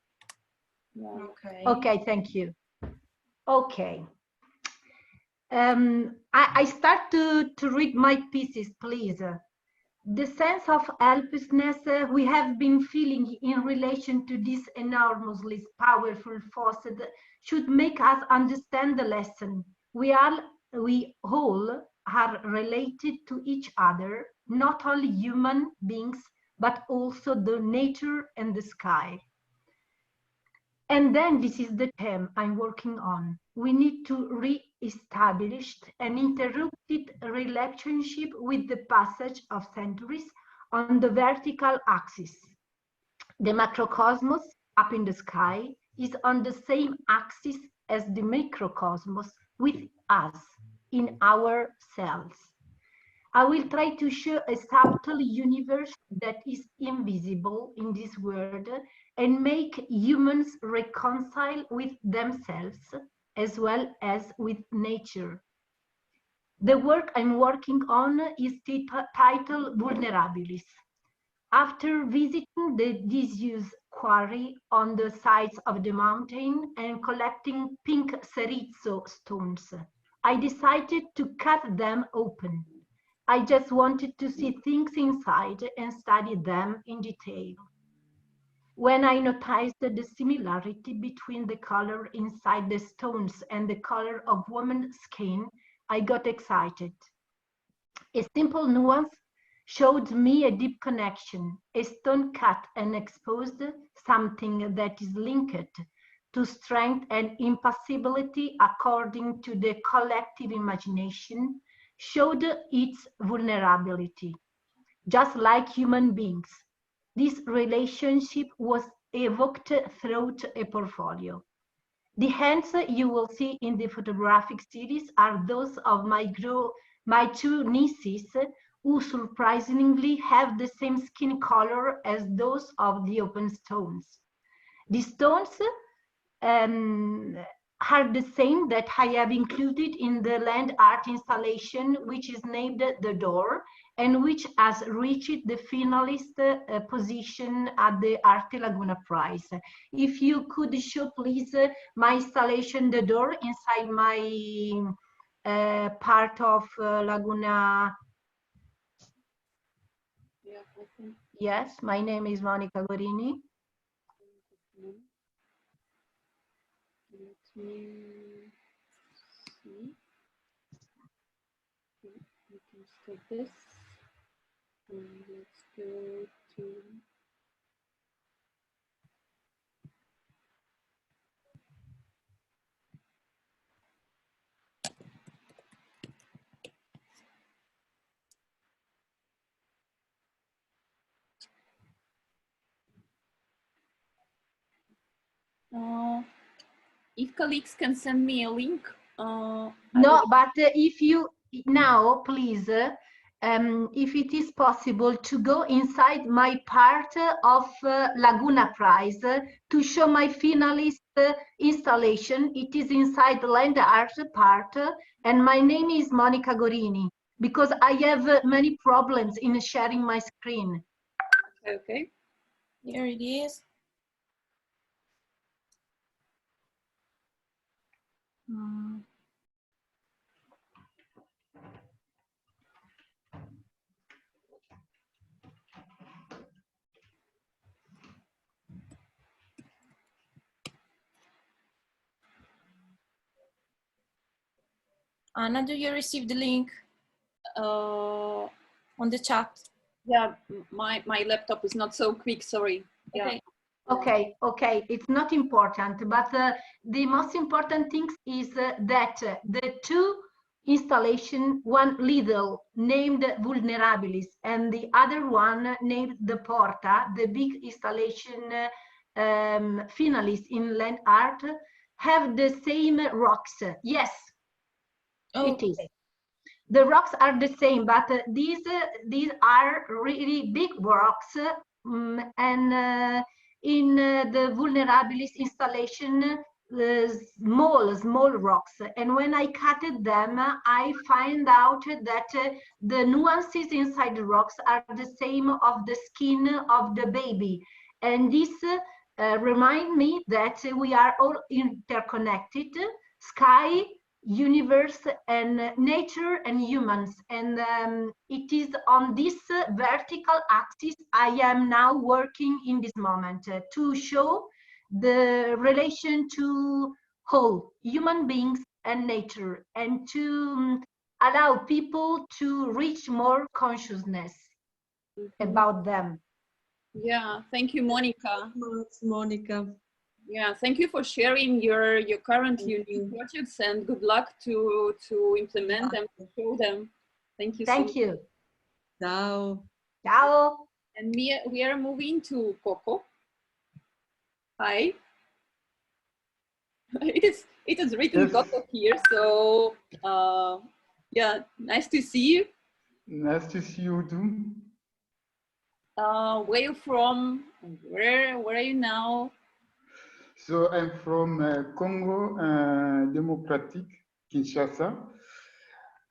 Speaker 7: Okay.
Speaker 12: Okay, thank you. Okay. I start to read my pieces, please. The sense of helplessness we have been feeling in relation to this enormously powerful force should make us understand the lesson. We all are related to each other, not only human beings, but also the nature and the sky. And then this is the theme I'm working on. We need to re-establish an interrupted relationship with the passage of centuries on the vertical axis. The macrocosmos up in the sky is on the same axis as the microcosmos with us in our cells. I will try to show a subtle universe that is invisible in this world and make humans reconcile with themselves as well as with nature. The work I'm working on is titled Vulnerabilis. After visiting the disused quarry on the sides of the mountain and collecting pink cerizzo stones, I decided to cut them open. I just wanted to see things inside and study them in detail. When I noticed the similarity between the color inside the stones and the color of woman's skin, I got excited. A simple nuance showed me a deep connection. A stone cut and exposed, something that is linked to strength and impassibility according to the collective imagination, showed its vulnerability. Just like human beings, this relationship was evoked through a portfolio. The hands you will see in the photographic series are those of my two nieces, who surprisingly have the same skin color as those of the open stones. The stones are the same that I have included in the land art installation, which is named The Door, and which has reached the finalist position at the Arte Laguna Prize. If you could show, please, my installation, The Door, inside my part of Laguna.
Speaker 1: Yeah, okay.
Speaker 12: Yes, my name is Monica Gorini.
Speaker 1: Let me see. We can stop this. And let's go to. If colleagues can send me a link.
Speaker 12: No, but if you now, please, if it is possible to go inside my part of Laguna Prize to show my finalist installation. It is inside the land art part, and my name is Monica Gorini, because I have many problems in sharing my screen.
Speaker 1: Okay.
Speaker 7: Here it is.
Speaker 12: Mm.
Speaker 13: Anna, do you receive the link on the chat?
Speaker 1: Yeah, my laptop is not so quick, sorry. Yeah.
Speaker 13: Okay.
Speaker 12: Okay, it's not important, but the most important thing is that the two installation, one Lidl named Vulnerabilis and the other one named the Porta, the big installation finalist in land art, have the same rocks. Yes, it is. The rocks are the same, but these are really big rocks, and in the Vulnerabilis installation, small rocks. And when I cutted them, I find out that the nuances inside the rocks are the same of the skin of the baby. And this remind me that we are all interconnected, sky, universe, and nature, and humans. And it is on this vertical axis I am now working in this moment to show the relation to whole human beings and nature, and to allow people to reach more consciousness about them.
Speaker 1: Yeah, thank you, Monica.
Speaker 2: Monica.
Speaker 1: Yeah, thank you for sharing your current unique projects, and good luck to implement them, to show them. Thank you.
Speaker 12: Thank you.
Speaker 2: Ciao.
Speaker 12: Ciao.
Speaker 1: And we are moving to Coco. Hi. It is written
Speaker 14: Yes.
Speaker 1: Coco here, so yeah, nice to see you.
Speaker 14: Nice to see you too.
Speaker 1: Where you from? Where are you now?
Speaker 14: So I'm from Congo Democratic, Kinshasa.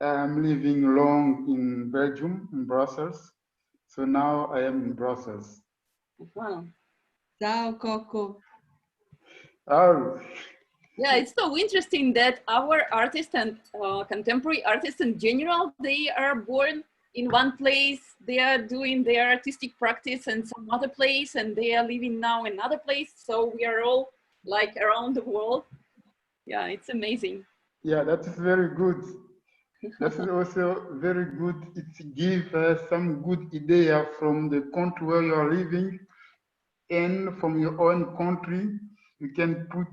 Speaker 14: I'm living long in Belgium, in Brussels. So now I am in Brussels.
Speaker 1: Wow.
Speaker 2: Ciao, Coco.
Speaker 14: Oh.
Speaker 1: Yeah, it's so interesting that our artists and contemporary artists in general, they are born in one place, they are doing their artistic practice in some other place, and they are living now in another place. So we are all like around the world. Yeah, it's amazing.
Speaker 14: Yeah, that is very good. That's also very good. It gives some good idea from the country where you are living and from your own country. You can put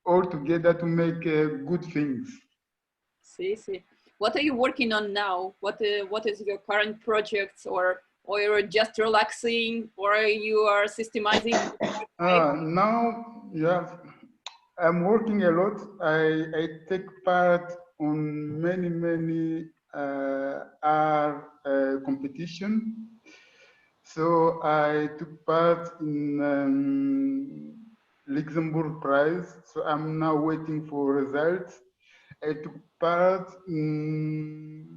Speaker 14: all together to make good things.
Speaker 1: See. What are you working on now? What is your current projects, or you're just relaxing, or you are systemizing?
Speaker 14: Now, yeah, I'm working a lot. I take part on many art competition. So I took part in Luxembourg Prize. So I'm now waiting for results. I took part in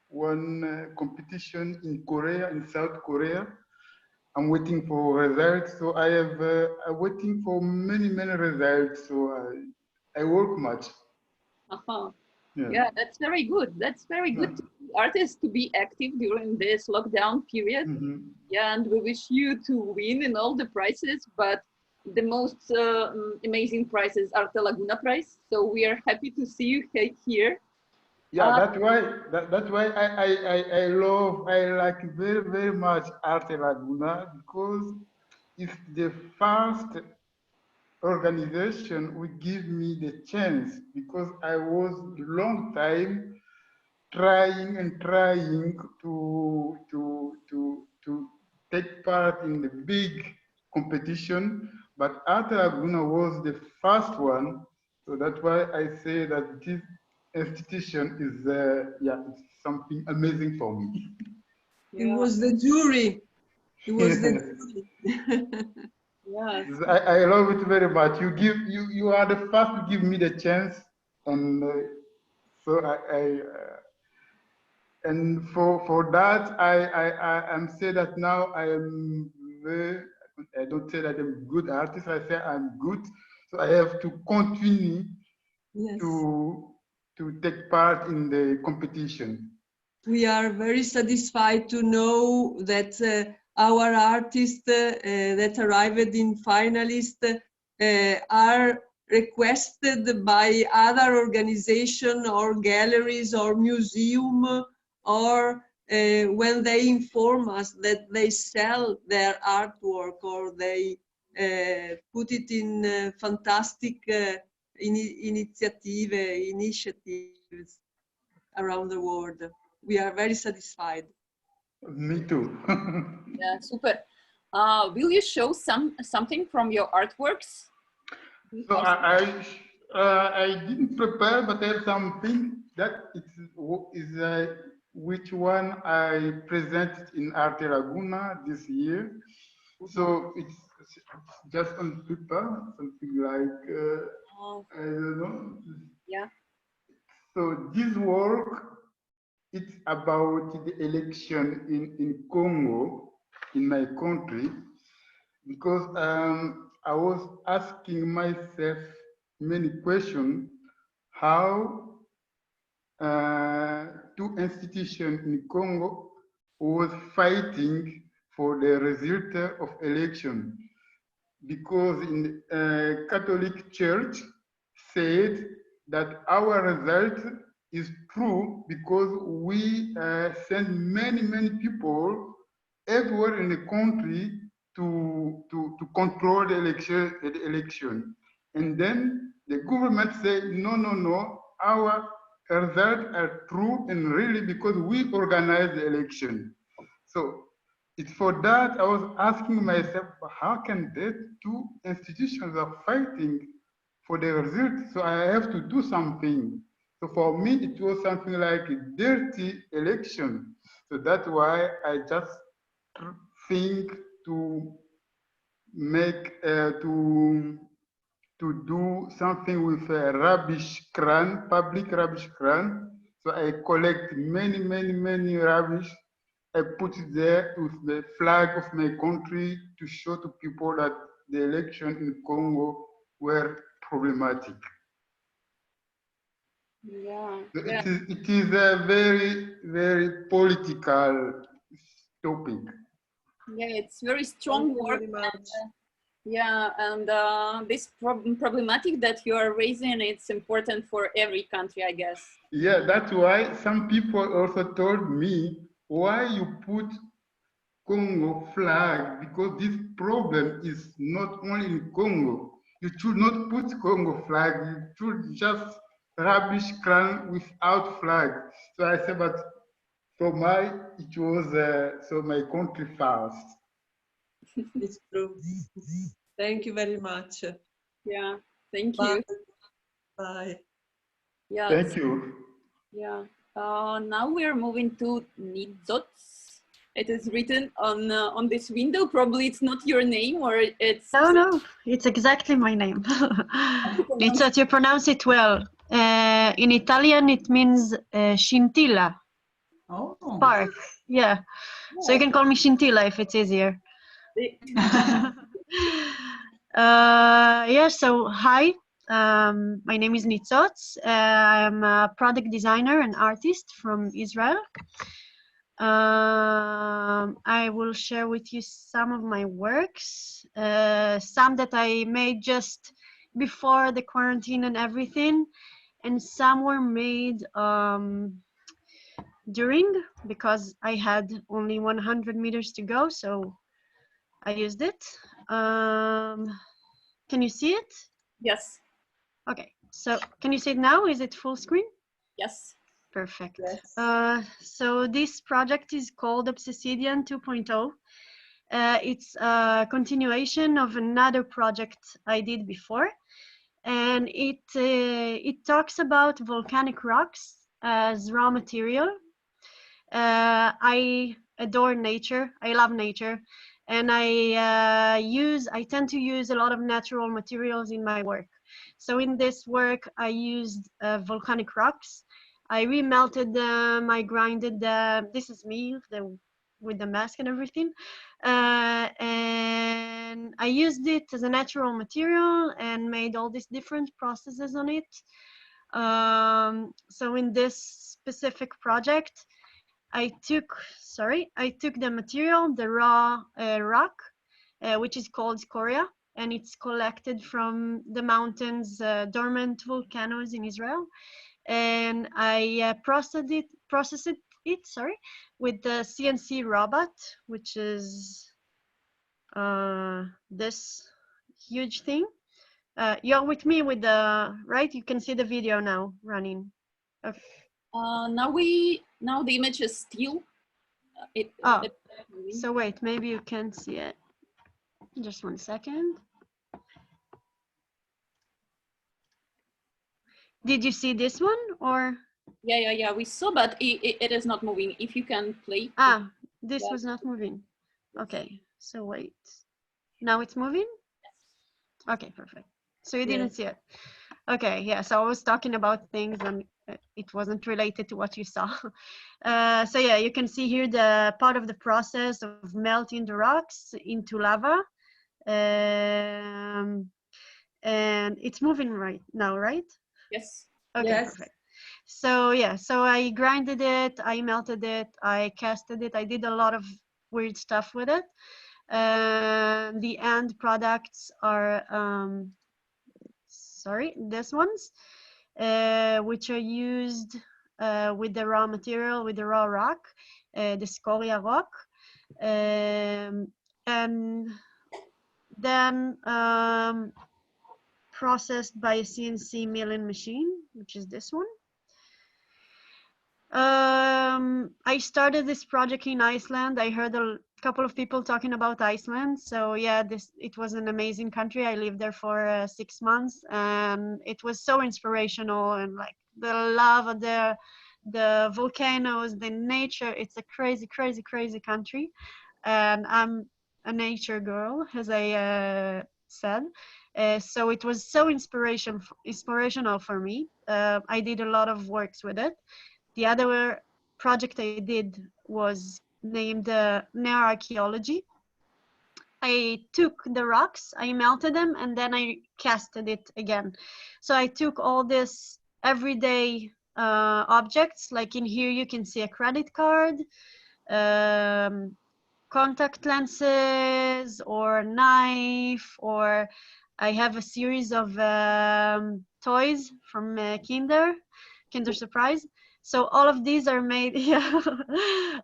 Speaker 14: one competition in Korea, in South Korea. I'm waiting for results. So I have I'm waiting for many results. So I work much.
Speaker 1: Uh-huh.
Speaker 14: Yeah.
Speaker 1: Yeah, that's very good. That's very good to artists to be active during this lockdown period. Yeah, and we wish you to win in all the prizes, but the most amazing prize is Arte Laguna prize. So we are happy to see you here.
Speaker 14: Yeah, that's why I like very much Arte Laguna, because it's the first organization who give me the chance, because I was long time trying to take part in the big competition, but Arte Laguna was the first one. So that's why I say that this institution is it's something amazing for me.
Speaker 2: It was the jury. It was the jury.
Speaker 1: Yes.
Speaker 14: I love it very much. You are the first to give me the chance, and so and for that I'm say that now I am I don't say that I'm a good artist. I say I'm good, so I have to continue
Speaker 2: Yes.
Speaker 14: to take part in the competition.
Speaker 2: We are very satisfied to know that our artists that arrived in finalists are requested by other organizations or galleries or museum, or when they inform us that they sell their artwork or they put it in fantastic initiatives around the world. We are very satisfied.
Speaker 14: Me too.
Speaker 1: Yeah, super. Will you show something from your artworks?
Speaker 14: So I didn't prepare, but there's something that is which one I presented in Arte Laguna this year. So it's just on paper, something like I don't know.
Speaker 1: Yeah.
Speaker 14: So this work, it's about the election in Congo, in my country, because I was asking myself many questions. How two institutions in Congo was fighting for the result of election, because in Catholic Church said that our result is true because we send many people everywhere in the country to control the election. And then the government said, no, our results are true and really because we organize the election. So it's for that I was asking myself, how can the two institutions are fighting for the result? So I have to do something. So for me, it was something like a dirty election. So that's why I just think to make to do something with a rubbish can, public rubbish can. So I collect many rubbish. I put it there with the flag of my country to show to people that the election in Congo were problematic.
Speaker 1: Yeah.
Speaker 14: So
Speaker 1: Yeah.
Speaker 14: it is a very political topic.
Speaker 1: Yeah, it's very strong work. Yeah, and this problematic that you are raising, it's important for every country, I guess.
Speaker 14: Yeah, that's why some people also told me, why you put Congo flag, because this problem is not only in Congo. You should not put Congo flag, you should just rubbish can without flag. So I said, but for it was so my country first.
Speaker 2: It's true. Thank you very much.
Speaker 1: Yeah, thank
Speaker 2: Bye.
Speaker 1: you.
Speaker 2: Bye.
Speaker 1: Yeah.
Speaker 14: Thank you.
Speaker 1: Yeah. Now we are moving to Nitzots. It is written on this window. Probably it's not your name, or it's.
Speaker 15: No, it's exactly my name. Nitzots, you pronounce it well. In Italian, it means scintilla.
Speaker 16: Oh.
Speaker 15: Spark. Yeah. So you can call me Scintilla if it's easier. Yeah. So hi. My name is Nitzots. I'm a product designer and artist from Israel. I will share with you some of my works, some that I made just before the quarantine and everything, and some were made during, because I had only 100 meters to go, so I used it. Can you see it?
Speaker 1: Yes.
Speaker 15: Okay, so can you see it now? Is it full screen?
Speaker 1: Yes.
Speaker 15: Perfect.
Speaker 1: Yes.
Speaker 15: So this project is called Obsessidian 2.0. It's a continuation of another project I did before, and it talks about volcanic rocks as raw material. I adore nature. I love nature, and I tend to use a lot of natural materials in my work. So in this work, I used volcanic rocks. I remelted them. I grinded them. This is me with the mask and everything. And I used it as a natural material and made all these different processes on it. So in this specific project, I took the material, the raw rock, which is called scoria, and it's collected from the mountains, dormant volcanoes in Israel. And I processed it with the CNC robot, which is this huge thing. You're with me with the, right? You can see the video now running. Okay.
Speaker 1: Now the image is still.
Speaker 15: So wait, maybe you can see it. Just 1 second. Did you see this one or?
Speaker 1: Yeah, we saw, but it is not moving. If you can play.
Speaker 15: This was not moving. Okay, so wait. Now it's moving? Okay, perfect. So you didn't see it. Okay, yeah, so I was talking about things and it wasn't related to what you saw. So yeah, you can see here the part of the process of melting the rocks into lava. And it's moving right now, right?
Speaker 1: Yes.
Speaker 15: Okay,
Speaker 2: Yes.
Speaker 15: perfect. So yeah, so I grinded it, I melted it, I casted it, I did a lot of weird stuff with it. The end products are, these ones, which are used with the raw material, with the raw rock, the scoria rock. And then processed by a CNC milling machine, which is this one. I started this project in Iceland. I heard a couple of people talking about Iceland. So yeah, it was an amazing country. I lived there for 6 months and it was so inspirational, and like the lava there, the volcanoes, the nature. It's a crazy, crazy, crazy country. And I'm a nature girl, as I said. So it was so inspirational for me. I did a lot of works with it. The other project I did was named Neoarchaeology. I took the rocks, I melted them, and then I casted it again. So I took all this everyday objects, like in here you can see a credit card, contact lenses, or a knife, or I have a series of toys from Kinder Surprise. So all of these are made,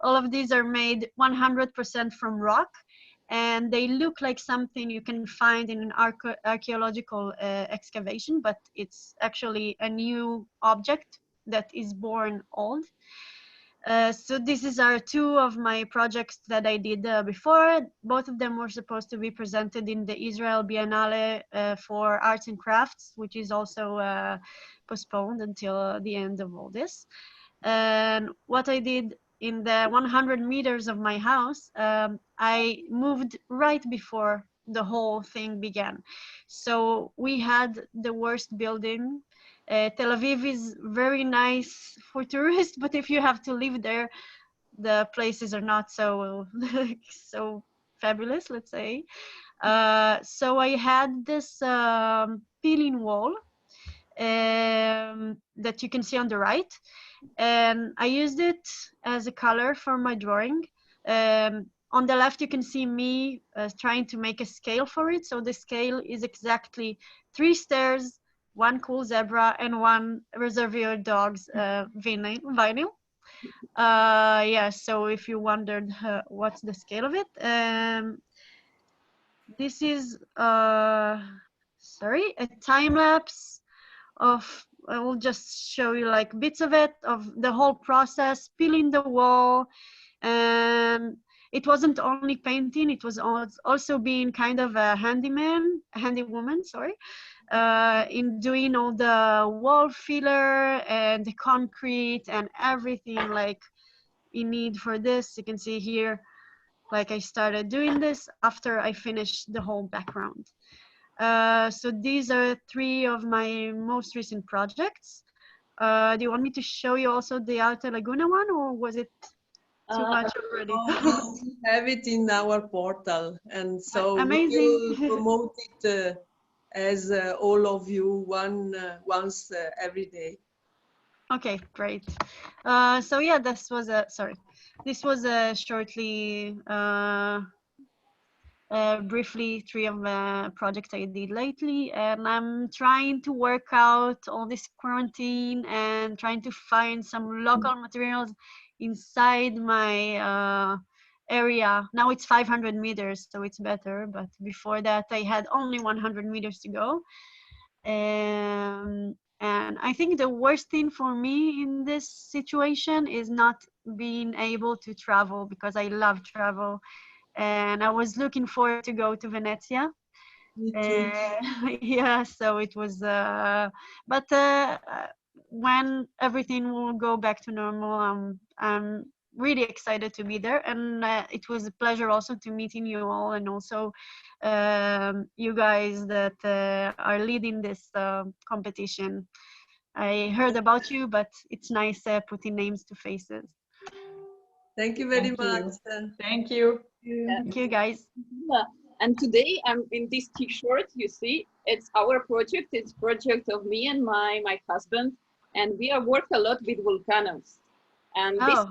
Speaker 15: all of these are made 100% from rock, and they look like something you can find in an archaeological excavation, but it's actually a new object that is born old. So these are two of my projects that I did before. Both of them were supposed to be presented in the Israel Biennale for Arts and Crafts, which is also postponed until the end of all this. And what I did in the 100 meters of my house, I moved right before the whole thing began. So we had the worst building. Tel Aviv is very nice for tourists, but if you have to live there, the places are not so so fabulous, let's say. So I had this peeling wall that you can see on the right, and I used it as a color for my drawing. On the left, you can see me trying to make a scale for it. So the scale is exactly 3 stairs, 1 cool zebra, and 1 Reservoir Dogs vinyl. Yeah, so if you wondered what's the scale of it, this is a time lapse of, I will just show you like bits of it, of the whole process, peeling the wall. And it wasn't only painting, it was also being kind of a handywoman, sorry, in doing all the wall filler and the concrete and everything like you need for this. You can see here, like I started doing this after I finished the whole background. So these are 3 of my most recent projects. Do you want me to show you also the Arte Laguna one, or was it too much already?
Speaker 2: We have it in our portal, and so
Speaker 15: amazing.
Speaker 2: we will promote it as all of you once every day.
Speaker 15: Okay, great. So yeah, this was a shortly, briefly, 3 of the projects I did lately, and I'm trying to work out all this quarantine and trying to find some local materials inside my area. Now it's 500 meters, so it's better, but before that I had only 100 meters to go. And I think the worst thing for me in this situation is not being able to travel, because I love travel. And I was looking forward to go to Venezia. Yeah, so it was, but when everything will go back to normal, I'm really excited to be there. And it was a pleasure also to meeting you all, and also you guys that are leading this competition. I heard about you, but it's nice putting names to faces.
Speaker 2: Thank you very much.
Speaker 4: Thank you.
Speaker 15: Thank you, guys.
Speaker 1: Yeah. And today I'm in this t-shirt, you see, it's our project. It's project of me and my husband. And we have worked a lot with volcanoes. And this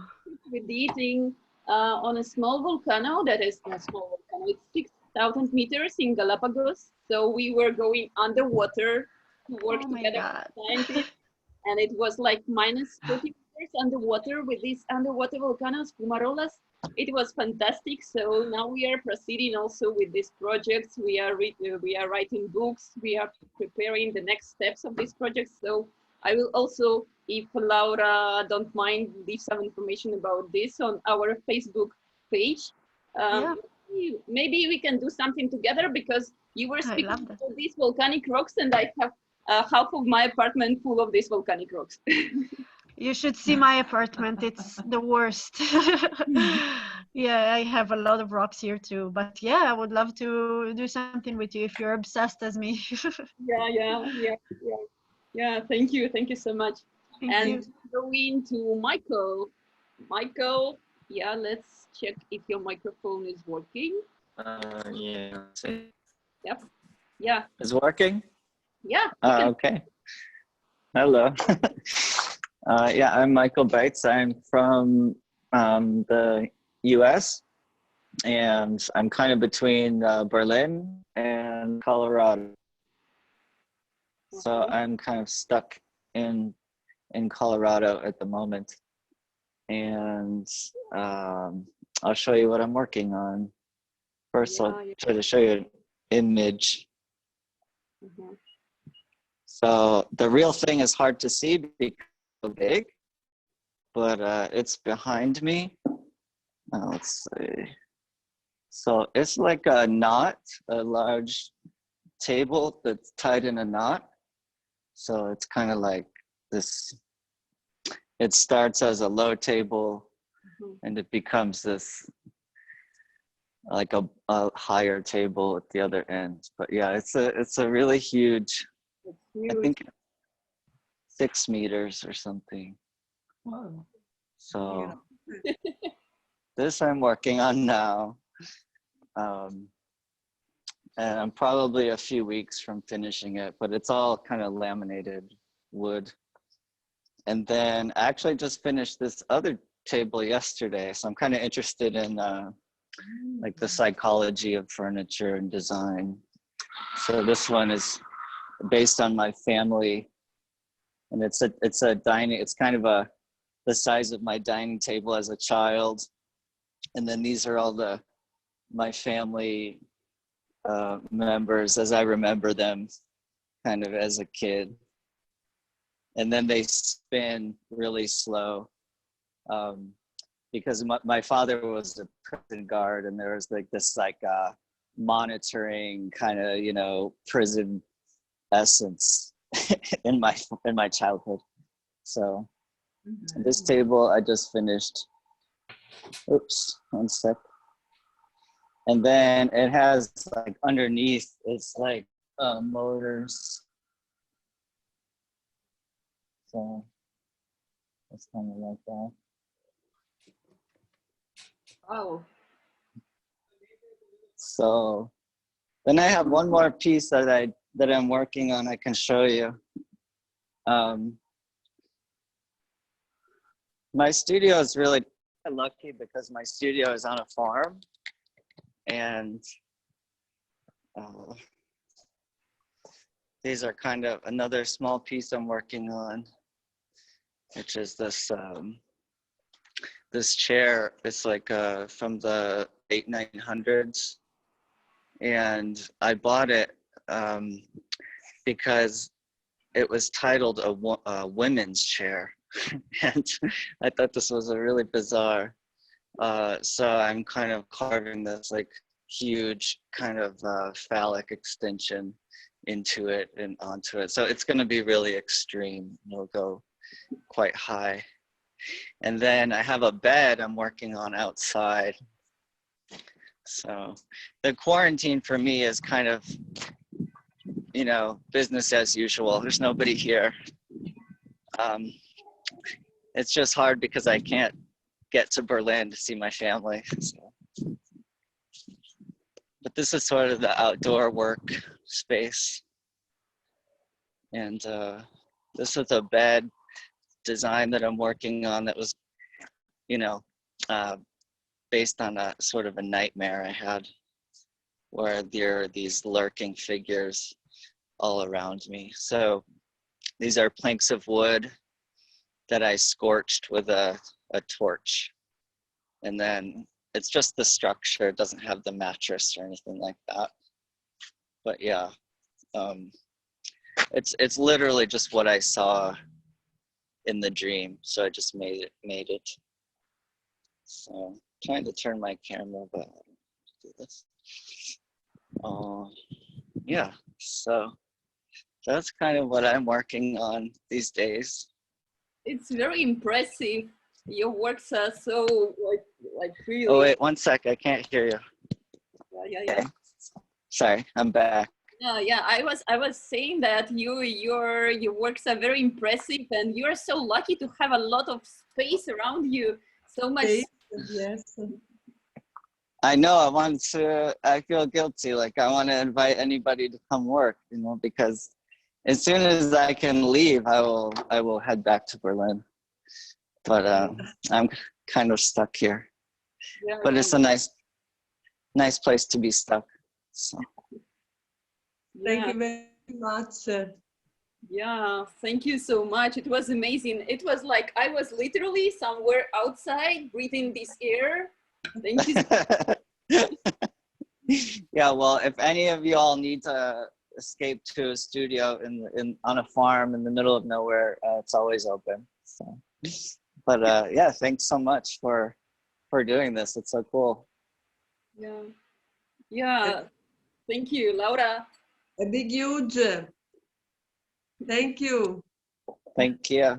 Speaker 1: we did on a small volcano that is a small volcano. It's 6,000 meters in Galapagos. So we were going underwater to work together with scientists. And it was like minus 40 meters underwater with these underwater volcanoes, fumarolas. It was fantastic. So now we are proceeding also with this project. We are writing books. We are preparing the next steps of this project. So I will also, if Laura don't mind, leave some information about this on our Facebook page. Maybe we can do something together, because you were speaking about these volcanic rocks, and I have half of my apartment full of these volcanic rocks.
Speaker 15: You should see my apartment. It's the worst. Yeah, I have a lot of rocks here too. But yeah, I would love to do something with you if you're obsessed as me.
Speaker 1: Yeah. Thank you so much.
Speaker 15: Thank you.
Speaker 1: Going to Michael. Michael, yeah, let's check if your microphone is working.
Speaker 16: Yeah.
Speaker 1: Yep. Yeah.
Speaker 16: Is it working?
Speaker 1: Yeah.
Speaker 16: Okay. Hello. Yeah, I'm Michael Bates. I'm from the US, and I'm kind of between Berlin and Colorado. So I'm kind of stuck in Colorado at the moment. And I'll show you what I'm working on. First, I'll try to show you an image. So the real thing is hard to see because it's so big, but it's behind me. Let's see. So it's like a knot, a large table that's tied in a knot. So it's kind of like this. It starts as a low table, and it becomes this like a higher table at the other end. But yeah, it's a really huge. I think 6 meters or something.
Speaker 4: Wow.
Speaker 16: So this I'm working on now. And I'm probably a few weeks from finishing it, but it's all kind of laminated wood. And then I actually just finished this other table yesterday. So I'm kind of interested in like the psychology of furniture and design. So this one is based on my family, and it's a dining. It's kind of the size of my dining table as a child, and then these are all my family members as I remember them, kind of as a kid. And then they spin really slow, because my father was a prison guard, and there was like this monitoring kind of prison essence in my childhood. So this table I just finished. Oops, one sec. And then it has like underneath, it's like motors. So it's kind of like that.
Speaker 1: Oh.
Speaker 16: So then I have one more piece that I that I'm working on, I can show you. My studio is really lucky because my studio is on a farm, and these are kind of another small piece I'm working on, which is this this chair. It's like from the 900s, and I bought it because it was titled a women's chair, and I thought this was a really bizarre. So I'm kind of carving this like huge kind of phallic extension into it and onto it. So it's going to be really extreme. It'll go quite high. And then I have a bed I'm working on outside. So the quarantine for me is kind of, you know, business as usual. There's nobody here. It's just hard because I can't get to Berlin to see my family. So. But this is sort of the outdoor work space. And this is a bed design that I'm working on that was, you know, based on a sort of a nightmare I had, where there are these lurking figures all around me. So these are planks of wood that I scorched with a torch. And then it's just the structure, it doesn't have the mattress or anything like that. But yeah, it's literally just what I saw in the dream. So I just made it. So I'm trying to turn my camera, but I don't know how to do this. Yeah, so that's kind of what I'm working on these days.
Speaker 1: It's very impressive. Your works are so like really.
Speaker 16: Oh wait, one sec, I can't hear you.
Speaker 1: Yeah.
Speaker 16: Okay. Sorry, I'm back.
Speaker 1: Yeah. I was saying that your works are very impressive, and you are so lucky to have a lot of space around you. So much.
Speaker 2: Yes.
Speaker 16: I know. I feel guilty. Like I want to invite anybody to come work, you know, because as soon as I can leave, I will head back to Berlin. But I'm kind of stuck here.
Speaker 1: Yeah,
Speaker 16: but it's a nice place to be stuck. So.
Speaker 2: Thank you very much.
Speaker 1: Yeah, thank you so much. It was amazing. It was like I was literally somewhere outside breathing this air. Thank you.
Speaker 16: Yeah, well, if any of you all need to escape to a studio on a farm in the middle of nowhere, it's always open. So, but yeah, thanks so much for doing this. It's so cool.
Speaker 1: Yeah. Thank you, Laura.
Speaker 2: A big huge. Thank you.
Speaker 16: Thank you.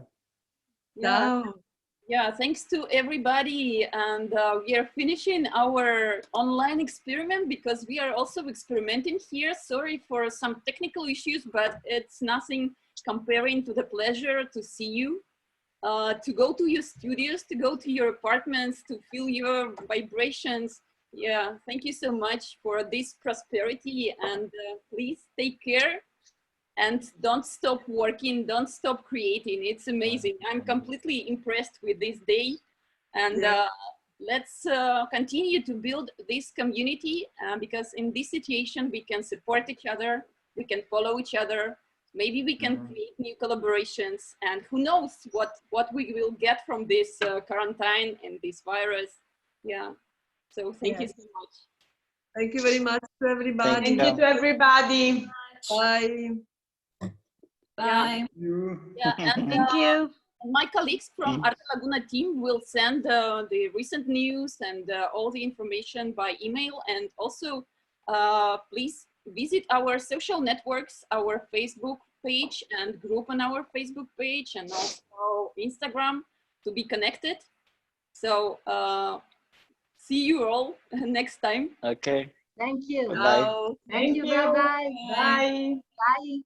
Speaker 1: Yeah, thanks to everybody. And we are finishing our online experiment because we are also experimenting here. Sorry for some technical issues, but it's nothing comparing to the pleasure to see you, to go to your studios, to go to your apartments, to feel your vibrations. Yeah, thank you so much for this prosperity, and please take care. And don't stop working, don't stop creating. It's amazing. I'm completely impressed with this day. And let's continue to build this community because in this situation, we can support each other, we can follow each other. Maybe we can create new collaborations, and who knows what we will get from this quarantine and this virus. Yeah, so thank you so much.
Speaker 2: Thank you very much to everybody.
Speaker 4: Thank you to everybody.
Speaker 2: Bye.
Speaker 1: Bye. Yeah, and,
Speaker 15: thank you.
Speaker 1: My colleagues from Arte Laguna team will send the recent news and all the information by email. And also, please visit our social networks, our Facebook page and group on our Facebook page, and also Instagram to be connected. So see you all next time.
Speaker 16: Okay.
Speaker 12: Thank you.
Speaker 16: Bye.
Speaker 12: Thank you. Bye-bye.
Speaker 4: Bye.
Speaker 12: Bye.